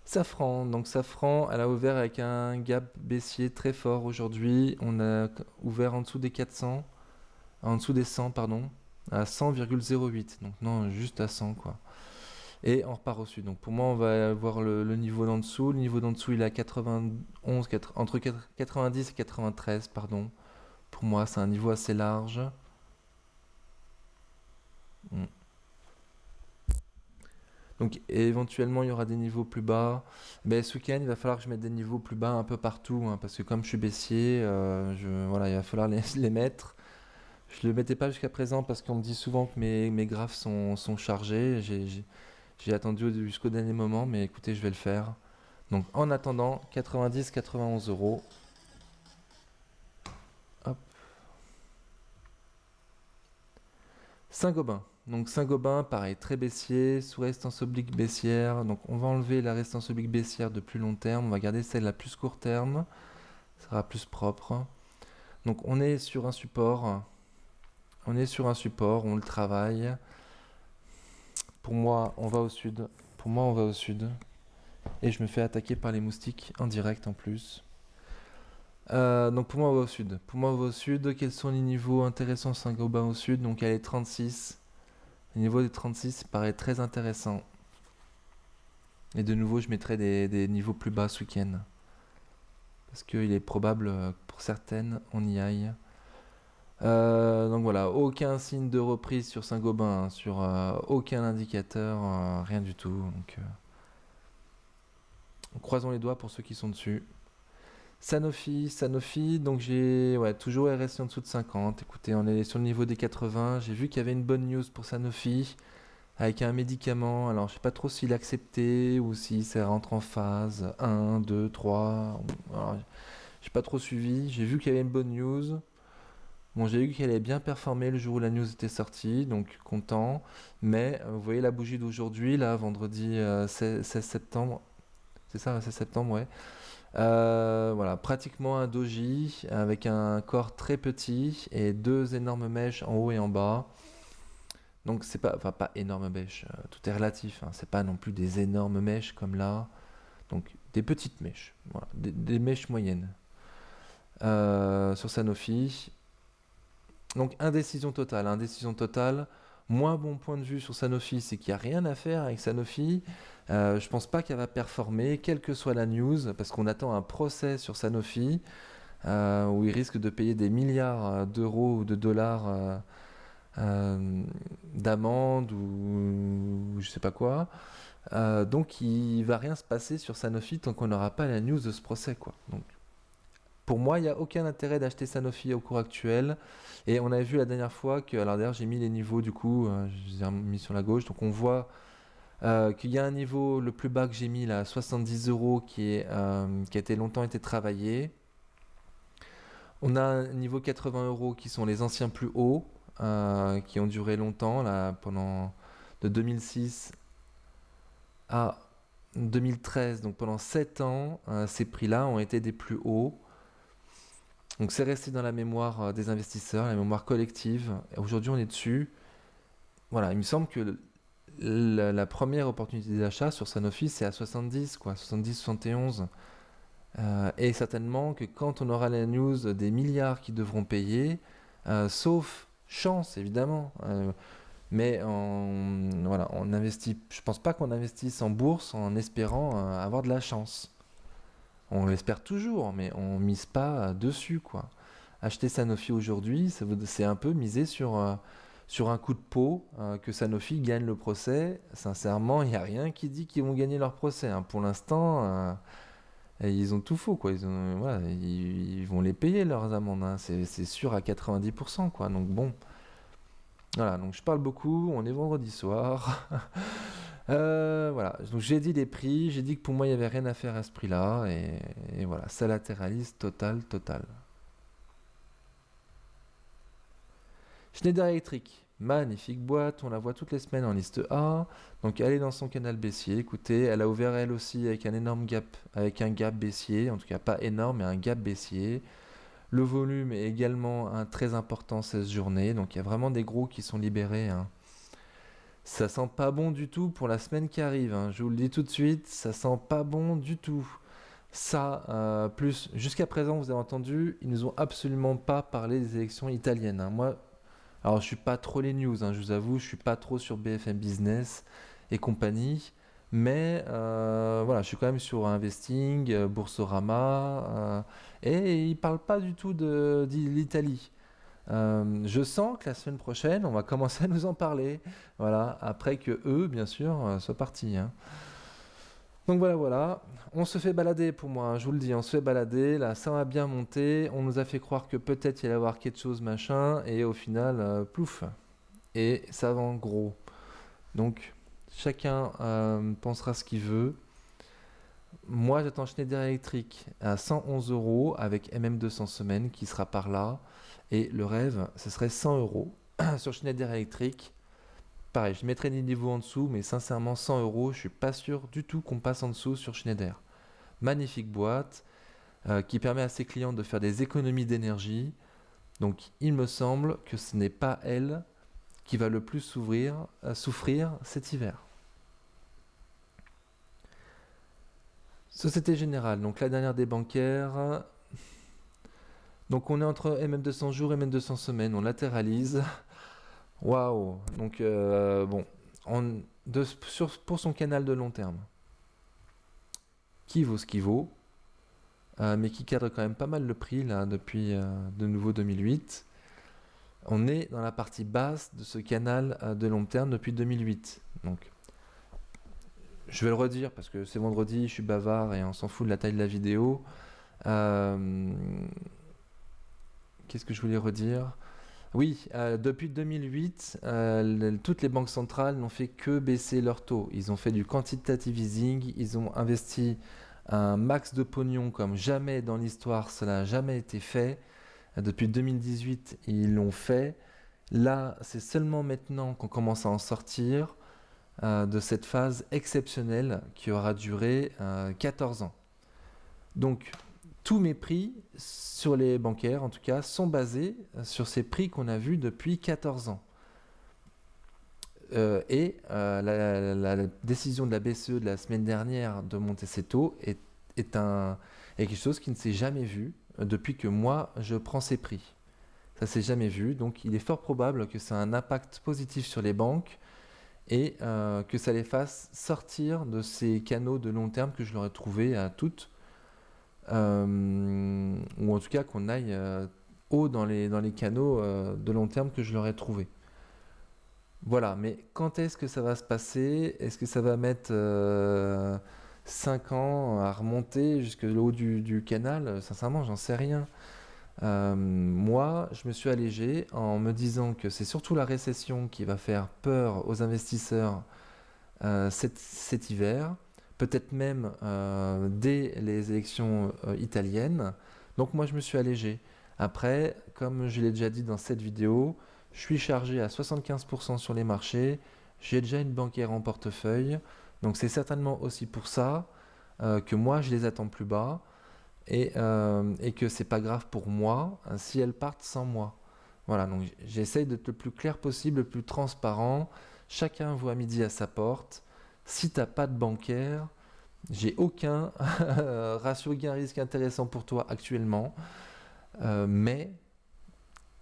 Safran, donc Safran, elle a ouvert avec un gap baissier très fort aujourd'hui. On a ouvert en dessous des 400, en dessous des 100, pardon, à 100,08. Donc non, juste à 100 quoi. Et on repart au sud. Donc pour moi, on va voir le niveau d'en dessous. Le niveau d'en dessous, il est à 91, entre 90 et 93, pardon. Pour moi, c'est un niveau assez large. Mm. Donc éventuellement il y aura des niveaux plus bas. Mais ce week-end il va falloir que je mette des niveaux plus bas un peu partout, hein, parce que comme je suis baissier, voilà, il va falloir les mettre. Je ne le mettais pas jusqu'à présent parce qu'on me dit souvent que mes graphes sont chargés. J'ai attendu jusqu'au dernier moment, mais écoutez, je vais le faire. Donc en attendant, 90-91 euros. Hop. Saint-Gobain. Donc Saint-Gobain, pareil, très baissier, sous résistance oblique baissière. Donc on va enlever la résistance oblique baissière de plus long terme. On va garder celle à plus court terme. Ça sera plus propre. Donc on est sur un support. On est sur un support, on le travaille. Pour moi, on va au sud. Pour moi, on va au sud. Et je me fais attaquer par les moustiques en direct en plus. Donc pour moi, on va au sud. Pour moi, on va au sud. Quels sont les niveaux intéressants Saint-Gobain au sud? Donc elle est 36. Le niveau des 36 paraît très intéressant. Et de nouveau, je mettrai des niveaux plus bas ce week-end. Parce qu'il est probable, pour certaines, on y aille. Donc voilà, aucun signe de reprise sur Saint-Gobain, hein, sur aucun indicateur, rien du tout. Donc croisons les doigts pour ceux qui sont dessus. Sanofi, donc j'ai toujours RSI en dessous de 50. Écoutez, on est sur le niveau des 80. J'ai vu qu'il y avait une bonne news pour Sanofi avec un médicament. Alors, je sais pas trop s'il est accepté ou si ça rentre en phase 1, 2, 3. Alors, j'ai pas trop suivi. J'ai vu qu'il y avait une bonne news. Bon, j'ai vu qu'elle avait bien performé le jour où la news était sortie, donc content. Mais vous voyez la bougie d'aujourd'hui, là, vendredi 16 septembre. C'est ça, 16 septembre, ouais. Voilà, pratiquement un doji avec un corps très petit et deux énormes mèches en haut et en bas. Donc c'est pas, enfin pas énorme mèches, tout est relatif, hein, c'est pas non plus des énormes mèches comme là. Donc des petites mèches, voilà, des mèches moyennes. Sur Sanofi. Donc indécision totale, indécision totale. Moins bon point de vue sur Sanofi, c'est qu'il n'y a rien à faire avec Sanofi. Je pense pas qu'elle va performer, quelle que soit la news, parce qu'on attend un procès sur Sanofi, où il risque de payer des milliards d'euros ou de dollars d'amende ou je sais pas quoi. Donc il va rien se passer sur Sanofi tant qu'on n'aura pas la news de ce procès, quoi. Donc pour moi, il n'y a aucun intérêt d'acheter Sanofi au cours actuel. Et on avait vu la dernière fois que, alors d'ailleurs j'ai mis les niveaux du coup, je les ai mis sur la gauche, donc on voit qu'il y a un niveau le plus bas que j'ai mis là, 70 euros, qui a été longtemps été travaillé. On a un niveau 80 euros qui sont les anciens plus hauts, qui ont duré longtemps, là, pendant de 2006 à 2013, donc pendant 7 ans, ces prix-là ont été des plus hauts. Donc c'est resté dans la mémoire des investisseurs, la mémoire collective. Aujourd'hui, on est dessus. Voilà, il me semble que la première opportunité d'achat sur Sanofi, c'est à 70, quoi, 70, 71. Et certainement que quand on aura la news des milliards qui devront payer, sauf chance évidemment, mais voilà, on investit. Je pense pas qu'on investisse en bourse en espérant avoir de la chance. On l'espère toujours, mais on mise pas dessus, quoi. Acheter Sanofi aujourd'hui, c'est un peu miser sur un coup de peau, que Sanofi gagne le procès. Sincèrement, il n'y a rien qui dit qu'ils vont gagner leur procès, hein. Pour l'instant, et ils ont tout faux, quoi. Voilà, ils vont les payer leurs amendes, hein. C'est sûr à 90%, quoi. Donc bon, voilà. Donc je parle beaucoup. On est vendredi soir. Voilà. Donc j'ai dit les prix. J'ai dit que pour moi il y avait rien à faire à ce prix-là, et voilà, ça latéralise total, total. Schneider Electric, magnifique boîte, on la voit toutes les semaines en liste A. Donc elle est dans son canal baissier. Écoutez, elle a ouvert elle aussi avec un énorme gap, avec un gap baissier, en tout cas pas énorme, mais un gap baissier. Le volume est également très important cette journée, donc il y a vraiment des gros qui sont libérés, hein. Ça sent pas bon du tout pour la semaine qui arrive, hein. Je vous le dis tout de suite, ça sent pas bon du tout. Ça, plus jusqu'à présent, vous avez entendu, ils nous ont absolument pas parlé des élections italiennes, hein. Moi, alors, je suis pas trop les news, hein, je vous avoue, je suis pas trop sur BFM Business et compagnie, mais voilà, je suis quand même sur Investing, Boursorama, et ils parlent pas du tout de l'Italie. Je sens que la semaine prochaine, on va commencer à nous en parler. Voilà, après que eux, bien sûr, soient partis, hein. Donc voilà, on se fait balader pour moi, hein, je vous le dis, on se fait balader, là ça va bien monter, on nous a fait croire que peut-être il allait y avoir quelque chose machin, et au final, plouf, et ça vend gros. Donc chacun pensera ce qu'il veut. Moi j'attends Schneider Electric à 111 euros avec MM200 semaines qui sera par là, et le rêve ce serait 100 euros sur Schneider Electric. Pareil, je mettrai des niveaux en dessous, mais sincèrement, 100 euros, je suis pas sûr du tout qu'on passe en dessous sur Schneider. Magnifique boîte qui permet à ses clients de faire des économies d'énergie. Donc, il me semble que ce n'est pas elle qui va le plus souffrir cet hiver. Société Générale, donc la dernière des bancaires. Donc, on est entre MM200 jours et MM200 semaines. On latéralise. Waouh! Donc, bon, pour son canal de long terme, qui vaut ce qui vaut, mais qui cadre quand même pas mal le prix là depuis de nouveau 2008. On est dans la partie basse de ce canal de long terme depuis 2008. Donc, je vais le redire parce que c'est vendredi, je suis bavard et on s'en fout de la taille de la vidéo. Qu'est-ce que je voulais redire? Oui, depuis 2008, toutes les banques centrales n'ont fait que baisser leurs taux. Ils ont fait du quantitative easing, ils ont investi un max de pognon comme jamais dans l'histoire, cela n'a jamais été fait. Depuis 2018, ils l'ont fait. Là, c'est seulement maintenant qu'on commence à en sortir de cette phase exceptionnelle qui aura duré 14 ans. Donc, tous mes prix sur les bancaires, en tout cas, sont basés sur ces prix qu'on a vus depuis 14 ans. La décision de la BCE de la semaine dernière de monter ses taux est quelque chose qui ne s'est jamais vu depuis que moi je prends ces prix. Ça s'est jamais vu, donc il est fort probable que ça ait un impact positif sur les banques et que ça les fasse sortir de ces canaux de long terme que je leur ai trouvés à toutes, ou en tout cas qu'on aille haut dans les canaux de long terme que je leur ai trouvés. Voilà, mais quand est-ce que ça va se passer? Est-ce que ça va mettre 5 ans à remonter jusque le haut du canal? Sincèrement, j'en sais rien. Moi, je me suis allégé en me disant que c'est surtout la récession qui va faire peur aux investisseurs cet hiver, peut-être même dès les élections italiennes. Donc moi, je me suis allégé. Après, comme je l'ai déjà dit dans cette vidéo, je suis chargé à 75% sur les marchés, j'ai déjà une banquière en portefeuille, donc c'est certainement aussi pour ça que moi, je les attends plus bas et que c'est pas grave pour moi si elles partent sans moi. Voilà, donc j'essaye d'être le plus clair possible, le plus transparent. Chacun voit midi à sa porte. Si t'as pas de bancaire, j'ai aucun ratio gain-risque intéressant pour toi actuellement, mais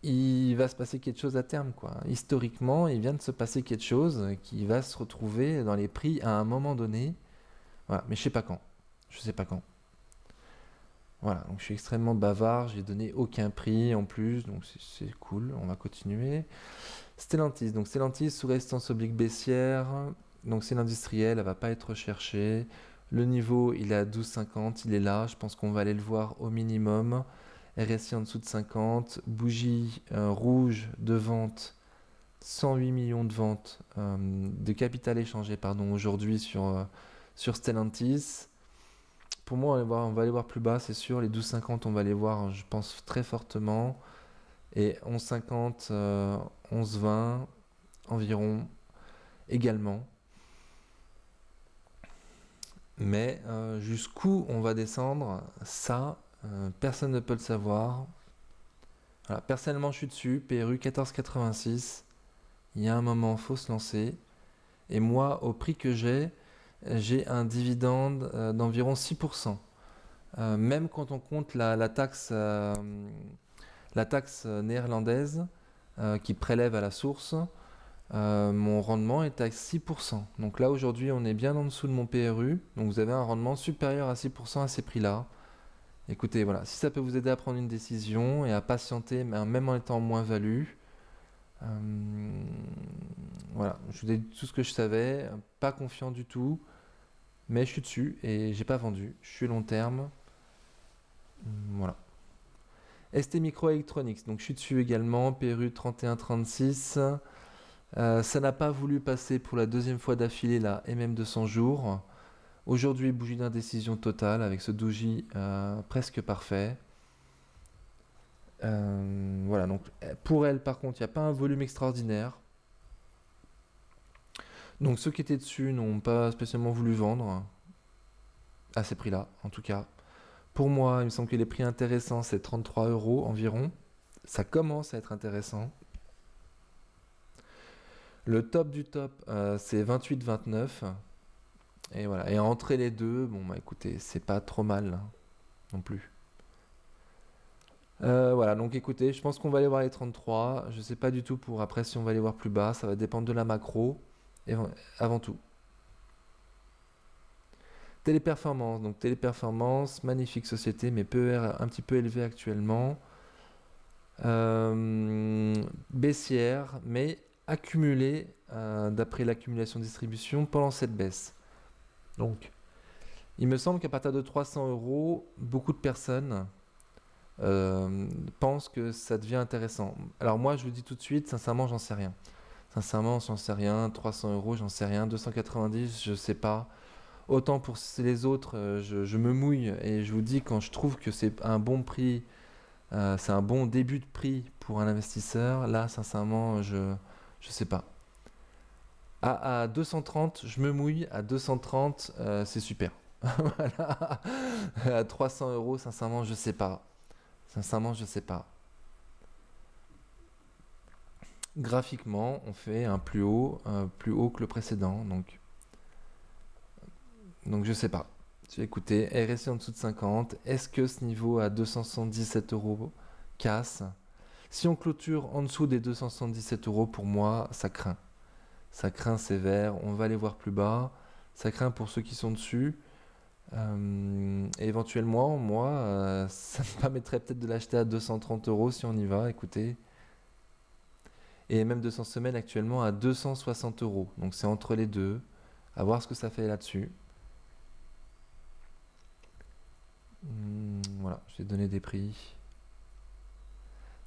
il va se passer quelque chose à terme, quoi. Historiquement, il vient de se passer quelque chose qui va se retrouver dans les prix à un moment donné. Voilà, mais je sais pas quand. Je sais pas quand. Voilà, donc je suis extrêmement bavard, j'ai donné aucun prix en plus, donc c'est cool, on va continuer. Stellantis, donc Stellantis sous résistance oblique baissière, donc c'est l'industriel, elle va pas être recherchée. Le niveau, il est à 12,50, il est là, je pense qu'on va aller le voir au minimum. RSI en dessous de 50, bougie rouge de vente, 108 millions de ventes de capital échangé pardon, aujourd'hui sur Stellantis. Pour moi, on va aller voir plus bas, c'est sûr. Les 12,50, on va les voir, je pense, très fortement. Et 11,50, 11,20 environ également. Mais jusqu'où on va descendre, ça, personne ne peut le savoir. Voilà, personnellement, je suis dessus. PRU 14,86. Il y a un moment, il faut se lancer. Et moi, au prix que j'ai un dividende d'environ 6%. Même quand on compte la taxe néerlandaise qui prélève à la source, mon rendement est à 6%. Donc là, aujourd'hui, on est bien en dessous de mon PRU. Donc vous avez un rendement supérieur à 6% à ces prix-là. Écoutez, voilà, si ça peut vous aider à prendre une décision et à patienter, même en étant moins-value, voilà, je vous ai dit tout ce que je savais, pas confiant du tout, mais je suis dessus et j'ai pas vendu. Je suis long terme, voilà. ST Microelectronics, donc je suis dessus également, PRU 3136. Ça n'a pas voulu passer pour la deuxième fois d'affilée la MM200 jours. Aujourd'hui, bougie d'indécision totale avec ce doji presque parfait. Voilà, donc pour elle, par contre, il n'y a pas un volume extraordinaire. Donc ceux qui étaient dessus n'ont pas spécialement voulu vendre à ces prix-là, en tout cas. Pour moi, il me semble que les prix intéressants, c'est 33 € environ. Ça commence à être intéressant. Le top du top, c'est 28-29. Et voilà. Et entre les deux, bon, bah écoutez, c'est pas trop mal hein, non plus. Voilà, donc écoutez, je pense qu'on va aller voir les 33. Je sais pas du tout pour après si on va aller voir plus bas. Ça va dépendre de la macro, et avant tout. Téléperformance, donc Téléperformance, magnifique société, mais PER un petit peu élevé actuellement. Baissière, mais accumulée d'après l'accumulation distribution pendant cette baisse. Donc, il me semble qu'à partir de 300 €, beaucoup de personnes pensent que ça devient intéressant. Alors moi, je vous dis tout de suite, sincèrement, j'en sais rien. Sincèrement, j'en sais rien. 300 €, j'en sais rien. 290, je sais pas. Autant pour les autres, je me mouille et je vous dis quand je trouve que c'est un bon prix, c'est un bon début de prix pour un investisseur. Là, sincèrement, je sais pas. À 230, je me mouille. À 230, c'est super. Voilà. À 300 €, sincèrement, je sais pas. Sincèrement, je sais pas. Graphiquement, on fait un plus haut que le précédent. Donc je sais pas. Écoutez, RSI en dessous de 50. Est-ce que ce niveau à 277 € casse? Si on clôture en dessous des 277 €, pour moi, ça craint. Ça craint sévère. On va aller voir plus bas. Ça craint pour ceux qui sont dessus. Et éventuellement, moi, ça me permettrait peut-être de l'acheter à 230 € si on y va. Écoutez. Et même 200 semaines actuellement à 260 €. Donc c'est entre les deux. À voir ce que ça fait là-dessus. Voilà, je vais donner des prix.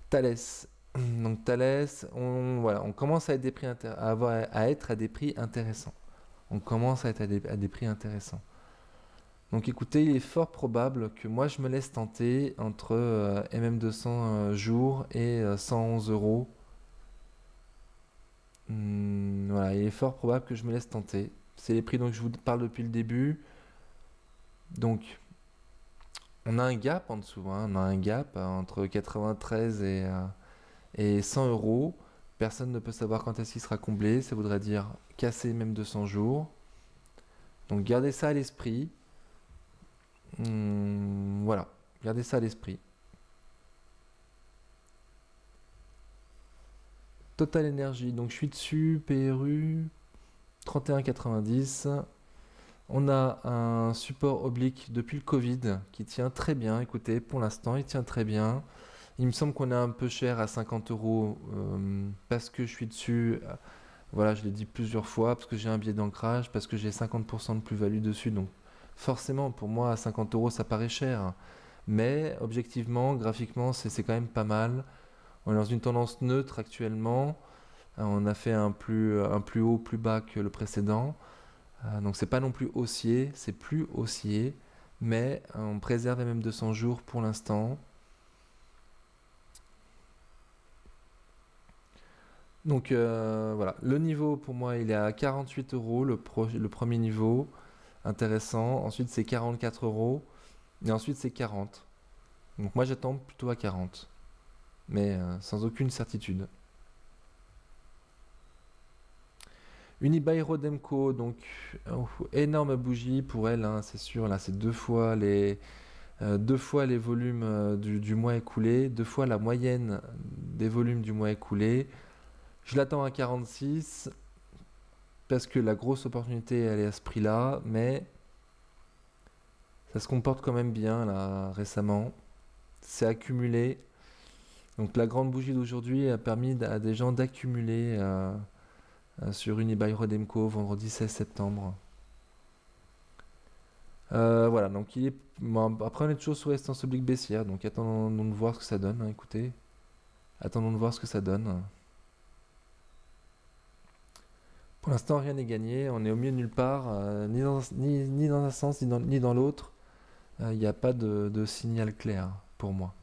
Thales. Donc Thales, voilà, on commence à être, à des prix intéressants. On commence à être à des prix intéressants. Donc écoutez, il est fort probable que moi je me laisse tenter entre MM200 jours et 111 €. Voilà, il est fort probable que je me laisse tenter. C'est les prix dont je vous parle depuis le début. Donc on a un gap en dessous, hein. On a un gap entre 93 et 100 €. Personne ne peut savoir quand est-ce qu'il sera comblé. Ça voudrait dire casser même 200 jours. Donc gardez ça à l'esprit. Voilà, gardez ça à l'esprit. Total Energy, donc je suis dessus, PRU 31,90. On a un support oblique depuis le Covid qui tient très bien. Écoutez, pour l'instant, il tient très bien. Il me semble qu'on est un peu cher à 50 € parce que je suis dessus. Voilà, je l'ai dit plusieurs fois, parce que j'ai un biais d'ancrage, parce que j'ai 50% de plus-value dessus. Donc forcément, pour moi, à 50 € ça paraît cher. Mais objectivement, graphiquement, c'est quand même pas mal. On est dans une tendance neutre actuellement. On a fait un plus haut, plus bas que le précédent. Donc c'est pas non plus haussier, c'est plus haussier. Mais on préserve les mêmes 200 jours pour l'instant. Donc voilà, le niveau pour moi il est à 48 € le premier niveau, intéressant. Ensuite c'est 44 € et ensuite c'est 40. Donc moi j'attends plutôt à 40, mais sans aucune certitude. Unibail Rodemco, donc énorme bougie pour elle, hein, c'est sûr. Là c'est deux fois les volumes du mois écoulé, deux fois la moyenne des volumes du mois écoulé. Je l'attends à 46 parce que la grosse opportunité elle est à ce prix-là, mais Ça se comporte quand même bien là récemment. C'est accumulé. Donc la grande bougie d'aujourd'hui a permis à des gens d'accumuler sur Unibail Rodemco vendredi 16 septembre. Voilà, donc bon, après on est toujours sur résistance oblique baissière, donc attendons de voir ce que ça donne, hein, écoutez. Attendons de voir ce que ça donne. Pour l'instant, rien n'est gagné, on est au milieu de nulle part, ni dans un sens ni dans l'autre. Il n'y a pas de signal clair pour moi.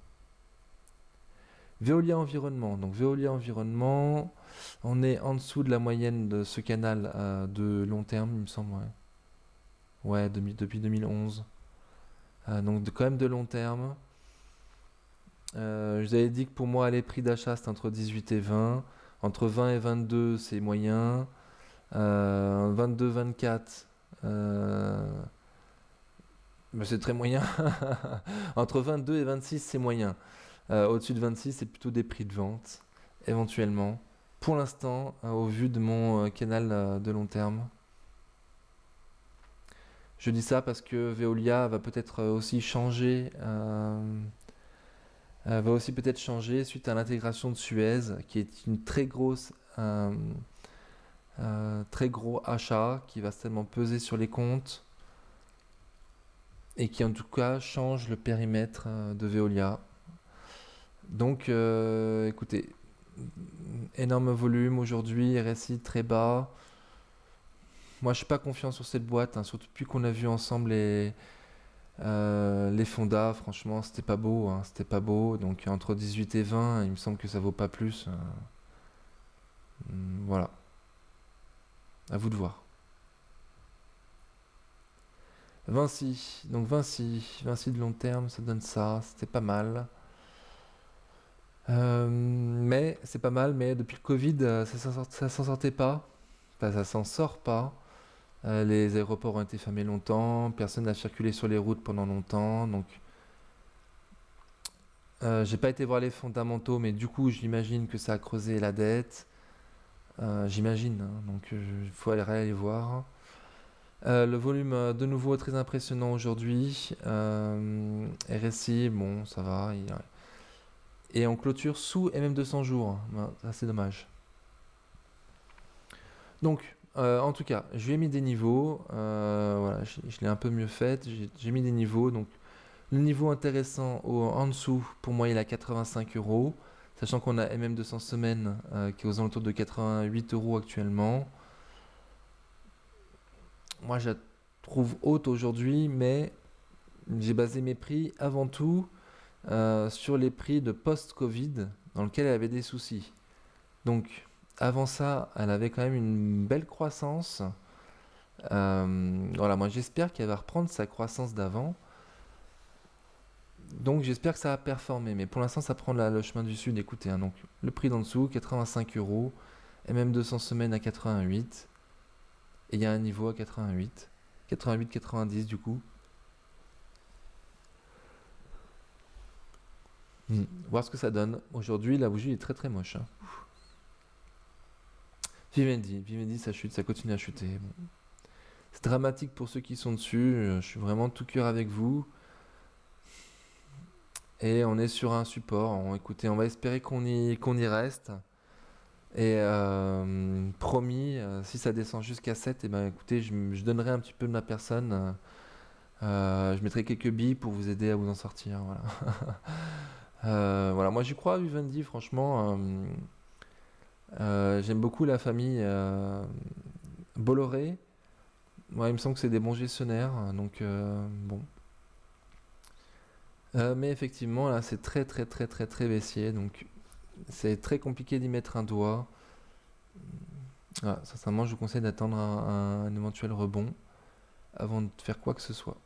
Veolia Environnement. Donc Veolia Environnement, on est en dessous de la moyenne de ce canal de long terme, il me semble. Ouais, depuis 2011. Donc quand même de long terme. Je vous avais dit que pour moi, les prix d'achat, c'est entre 18 et 20. Entre 20 et 22, c'est moyen. 22, 24, mais c'est très moyen. Entre 22 et 26, c'est moyen. Au-dessus de 26, c'est plutôt des prix de vente, éventuellement. Pour l'instant, au vu de mon canal de long terme. Je dis ça parce que Veolia va peut-être aussi changer, va aussi peut-être changer suite à l'intégration de Suez, qui est une très gros achat qui va certainement peser sur les comptes et qui en tout cas change le périmètre de Veolia. Donc écoutez, énorme volume aujourd'hui, RSI très bas. Moi je suis pas confiant sur cette boîte, hein, surtout depuis qu'on a vu ensemble les fondas, franchement c'était pas beau, hein, c'était pas beau. Donc entre 18 et 20, il me semble que ça vaut pas plus. Voilà, à vous de voir. Vinci, donc Vinci de long terme, ça donne ça, c'était pas mal. Mais c'est pas mal, mais depuis le Covid, ça s'en sortait pas. Enfin, ça s'en sort pas. Les aéroports ont été fermés longtemps, personne n'a circulé sur les routes pendant longtemps, donc j'ai pas été voir les fondamentaux, mais du coup j'imagine que ça a creusé la dette. J'imagine, hein, donc il faut aller voir. Le volume de nouveau très impressionnant aujourd'hui. RSI, bon, ça va. Et on clôture sous MM200 jours. Ça, c'est dommage. Donc, en tout cas, je lui ai mis des niveaux. Voilà, je l'ai un peu mieux fait. J'ai mis des niveaux. Donc, le niveau intéressant en dessous, pour moi, il est à 85 euros. Sachant qu'on a MM200 semaines qui est aux alentours de 88 euros actuellement. Moi, je la trouve haute aujourd'hui, mais j'ai basé mes prix avant tout sur les prix de post-Covid dans lequel elle avait des soucis. Donc, avant ça, elle avait quand même une belle croissance. Voilà, moi j'espère qu'elle va reprendre sa croissance d'avant. Donc j'espère que ça va performer. Mais pour l'instant, ça prend le chemin du sud. Écoutez, hein, donc le prix d'en dessous, 85 euros. Et même 200 semaines à 88. Et il y a un niveau à 88. 88-90 du coup. Voir ce que ça donne. Aujourd'hui, la bougie est très très moche, hein. Vivendi, ça chute, ça continue à chuter. Bon. C'est dramatique pour ceux qui sont dessus. Je suis vraiment de tout cœur avec vous. Et on est sur un support. Écoutez, on va espérer qu'on y reste. Et promis, si ça descend jusqu'à 7, et ben, écoutez, je donnerai un petit peu de ma personne. Je mettrai quelques billes pour vous aider à vous en sortir. Voilà. Voilà. Moi, j'y crois à Vivendi, franchement. J'aime beaucoup la famille Bolloré. Ouais, il me semble que c'est des bons gestionnaires. Donc, bon. Mais effectivement, là, c'est très, très, très, très, très baissier. Donc, c'est très compliqué d'y mettre un doigt. Ah, sincèrement, je vous conseille d'attendre un éventuel rebond avant de faire quoi que ce soit.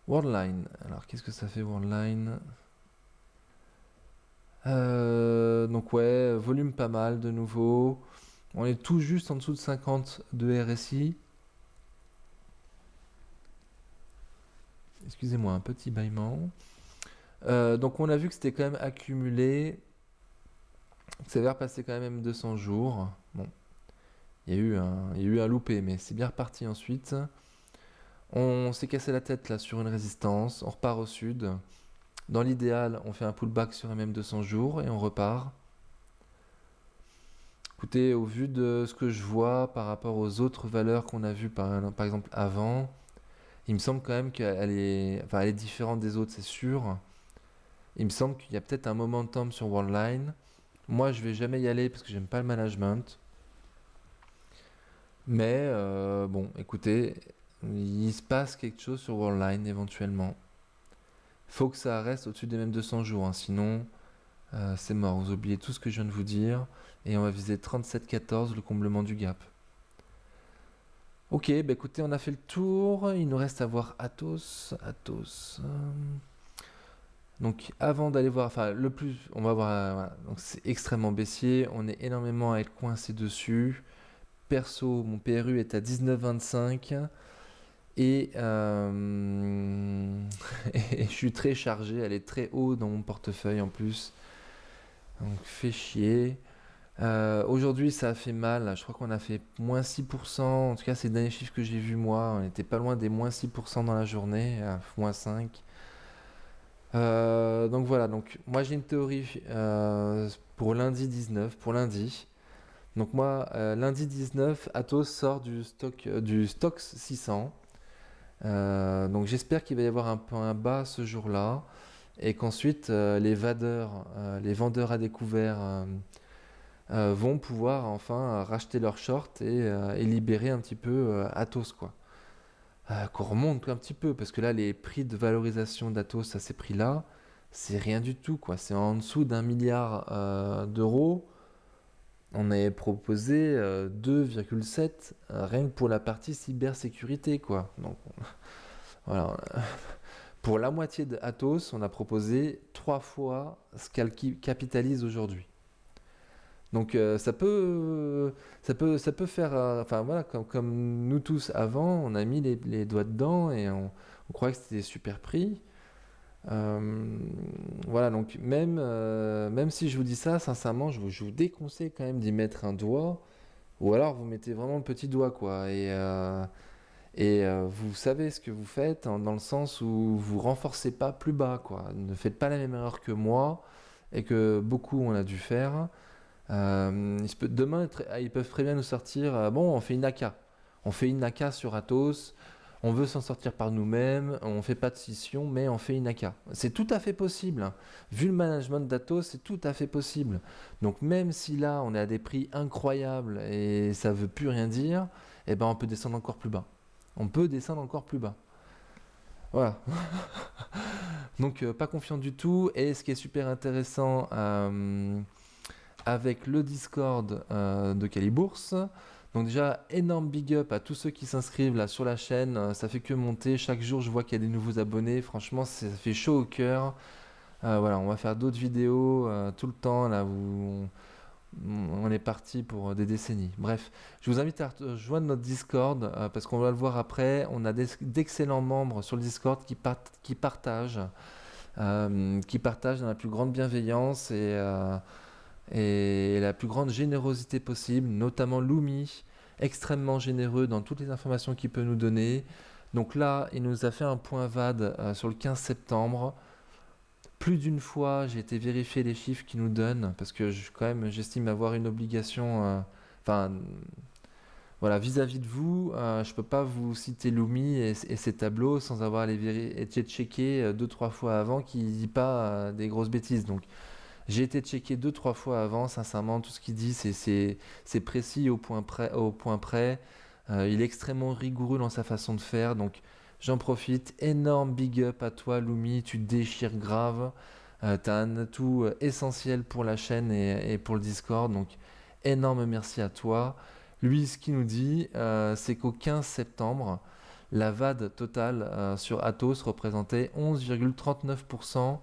Worldline. Alors, qu'est-ce que ça fait Worldline? Donc, ouais, volume pas mal de nouveau. On est tout juste en dessous de 50 de RSI. Excusez-moi, un petit bâillement. Donc, on a vu que c'était quand même accumulé. Ça avait repassé quand même 200 jours. Bon, il y a eu un loupé, mais c'est bien reparti ensuite. On s'est cassé la tête là sur une résistance, on repart au sud. Dans l'idéal, on fait un pullback sur MM 200 jours et on repart. Écoutez, au vu de ce que je vois par rapport aux autres valeurs qu'on a vues par exemple avant, il me semble quand même elle est différente des autres, c'est sûr. Il me semble qu'il y a peut-être un momentum sur Worldline. Moi, je vais jamais y aller parce que j'aime pas le management. Mais bon, écoutez, il se passe quelque chose sur Worldline éventuellement. Faut que ça reste au-dessus des mêmes 200 jours, hein, sinon c'est mort. Vous oubliez tout ce que je viens de vous dire et on va viser 37,14 le comblement du gap. Ok, bah écoutez, on a fait le tour. Il nous reste à voir Atos. Donc avant d'aller voir, enfin le plus, on va voir, voilà. Donc c'est extrêmement baissier. On est énormément à être coincé dessus. Perso, mon PRU est à 19,25 et, et je suis très chargé. Elle est très haut dans mon portefeuille en plus. Donc fait chier. Aujourd'hui, ça a fait mal. Je crois qu'on a fait moins 6%. En tout cas, c'est le dernier chiffre que j'ai vu moi. On était pas loin des moins 6% dans la journée, moins 5. Donc voilà. Donc moi, j'ai une théorie pour lundi 19. Pour lundi. Donc moi, lundi 19, Atos sort du Stoxx 600. Donc j'espère qu'il va y avoir un point bas ce jour-là. Et qu'ensuite, les vendeurs à découvert vont pouvoir enfin racheter leurs shorts et libérer un petit peu Atos quoi. Qu'on remonte un petit peu parce que là les prix de valorisation d'Atos à ces prix-là, c'est rien du tout quoi. C'est en dessous d'1 milliard d'euros. On avait proposé 2,7 rien que pour la partie cybersécurité quoi. Donc voilà. Pour la moitié de Atos, on a proposé 3 fois ce qu'elle capitalise aujourd'hui. Donc ça peut faire, enfin voilà, comme nous tous avant, on a mis les doigts dedans et on croyait que c'était super prix. Euh, voilà, donc même si je vous dis ça, sincèrement, je vous déconseille quand même d'y mettre un doigt, ou alors vous mettez vraiment le petit doigt, quoi, et vous savez ce que vous faites, dans le sens où vous renforcez pas plus bas, quoi. Ne faites pas la même erreur que moi et que beaucoup on a dû faire. Demain, ils peuvent très bien nous sortir. Bon, on fait une AK. On fait une AK sur Atos. On veut s'en sortir par nous-mêmes. On fait pas de scission, mais on fait une AK. C'est tout à fait possible, hein. Vu le management d'Atos, c'est tout à fait possible. Donc même si là, on est à des prix incroyables et ça veut plus rien dire, eh ben on peut descendre encore plus bas. On peut descendre encore plus bas. Voilà. Donc pas confiant du tout. Et ce qui est super intéressant avec le Discord de Calibourse. Donc déjà, énorme big up à tous ceux qui s'inscrivent là sur la chaîne. Ça fait que monter. Chaque jour, je vois qu'il y a des nouveaux abonnés. Franchement, ça fait chaud au cœur. Voilà, on va faire d'autres vidéos tout le temps là où on est parti pour des décennies. Bref, je vous invite à rejoindre notre Discord parce qu'on va le voir après. On a d'excellents membres sur le Discord qui partagent dans la plus grande bienveillance et la plus grande générosité possible, notamment Lumi, extrêmement généreux dans toutes les informations qu'il peut nous donner. Donc là, il nous a fait un point VAD sur le 15 septembre. Plus d'une fois, j'ai été vérifier les chiffres qu'il nous donne parce que quand même, j'estime avoir une obligation. Enfin, voilà, vis-à-vis de vous, je peux pas vous citer Lumi et ses tableaux sans avoir été checké 2-3 fois avant qu'il dit pas des grosses bêtises. Donc, j'ai été checké 2-3 fois avant, sincèrement, tout ce qu'il dit, c'est précis au point près. Au point près. Il est extrêmement rigoureux dans sa façon de faire, donc j'en profite. Énorme big up à toi, Lumi, tu déchires grave. Tu as un atout essentiel pour la chaîne et pour le Discord, donc énorme merci à toi. Lui, ce qu'il nous dit, c'est qu'au 15 septembre, la VAD totale sur Atos représentait 11,39%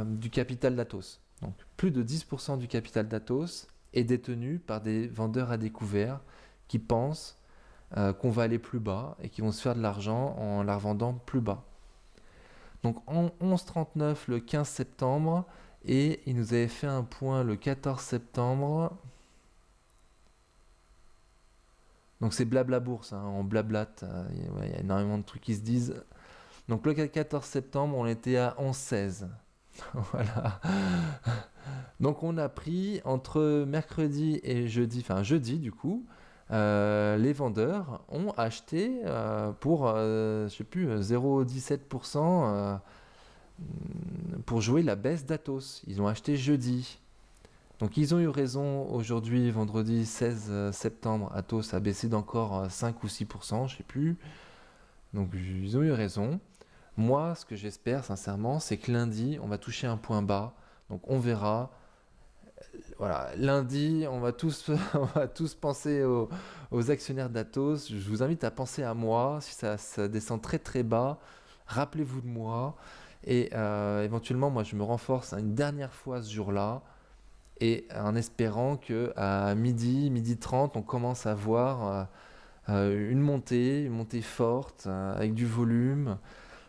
du capital d'Atos. Donc plus de 10% du capital d'Atos est détenu par des vendeurs à découvert qui pensent qu'on va aller plus bas et qui vont se faire de l'argent en la revendant plus bas. Donc en 11,39 le 15 septembre et il nous avait fait un point le 14 septembre. Donc c'est blabla bourse, hein, on blablate, ouais, il y a énormément de trucs qui se disent. Donc le 14 septembre, on était à 11,16. Voilà. Donc on a pris entre mercredi et jeudi, enfin jeudi du coup, les vendeurs ont acheté pour, je sais plus, 0,17% pour jouer la baisse d'Atos. Ils ont acheté jeudi. Donc ils ont eu raison aujourd'hui, vendredi 16 septembre, Atos a baissé d'encore 5 ou 6%, je sais plus. Donc ils ont eu raison. Moi, ce que j'espère sincèrement, c'est que lundi, on va toucher un point bas. Donc on verra. Voilà, lundi, on va tous, on va tous penser aux actionnaires d'Atos. Je vous invite à penser à moi. Si ça descend très très bas, rappelez-vous de moi. Et éventuellement, moi, je me renforce une dernière fois ce jour-là. Et en espérant que à midi 30, on commence à voir une montée forte, avec du volume,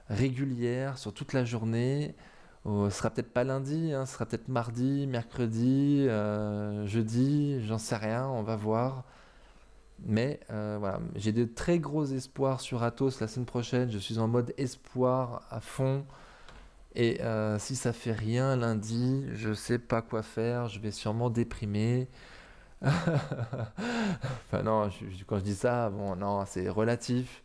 régulière sur toute la journée. Ce sera peut-être pas lundi, hein, ce sera peut-être mardi, mercredi, jeudi, j'en sais rien, on va voir. Mais voilà, j'ai de très gros espoirs sur Atos la semaine prochaine. Je suis en mode espoir à fond. Et si ça fait rien lundi, je sais pas quoi faire, je vais sûrement déprimer. Enfin non, quand je dis ça, bon non, c'est relatif.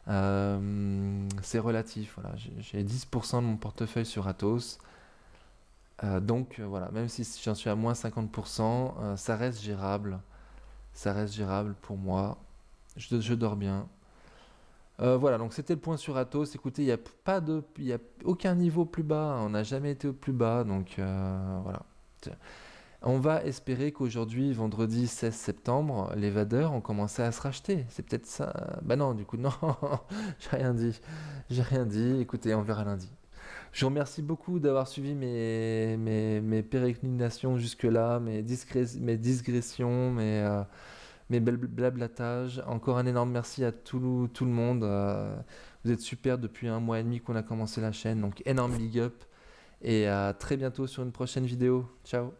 C'est relatif, voilà. J'ai 10% de mon portefeuille sur Atos. Donc voilà, même si j'en suis à moins 50%, ça reste gérable. Ça reste gérable pour moi. Je dors bien. Voilà, donc c'était le point sur Atos. Écoutez, il y a aucun niveau plus bas. On n'a jamais été au plus bas, donc voilà. On va espérer qu'aujourd'hui, vendredi 16 septembre, les vadeurs ont commencé à se racheter. C'est peut-être ça. Bah non, du coup, non, j'ai rien dit. J'ai rien dit. Écoutez, on verra lundi. Je vous remercie beaucoup d'avoir suivi mes pérégrinations jusque-là, mes digressions, mes blablatages. Encore un énorme merci à tout le monde. Vous êtes super depuis un mois et demi qu'on a commencé la chaîne, donc énorme big up. Et à très bientôt sur une prochaine vidéo. Ciao!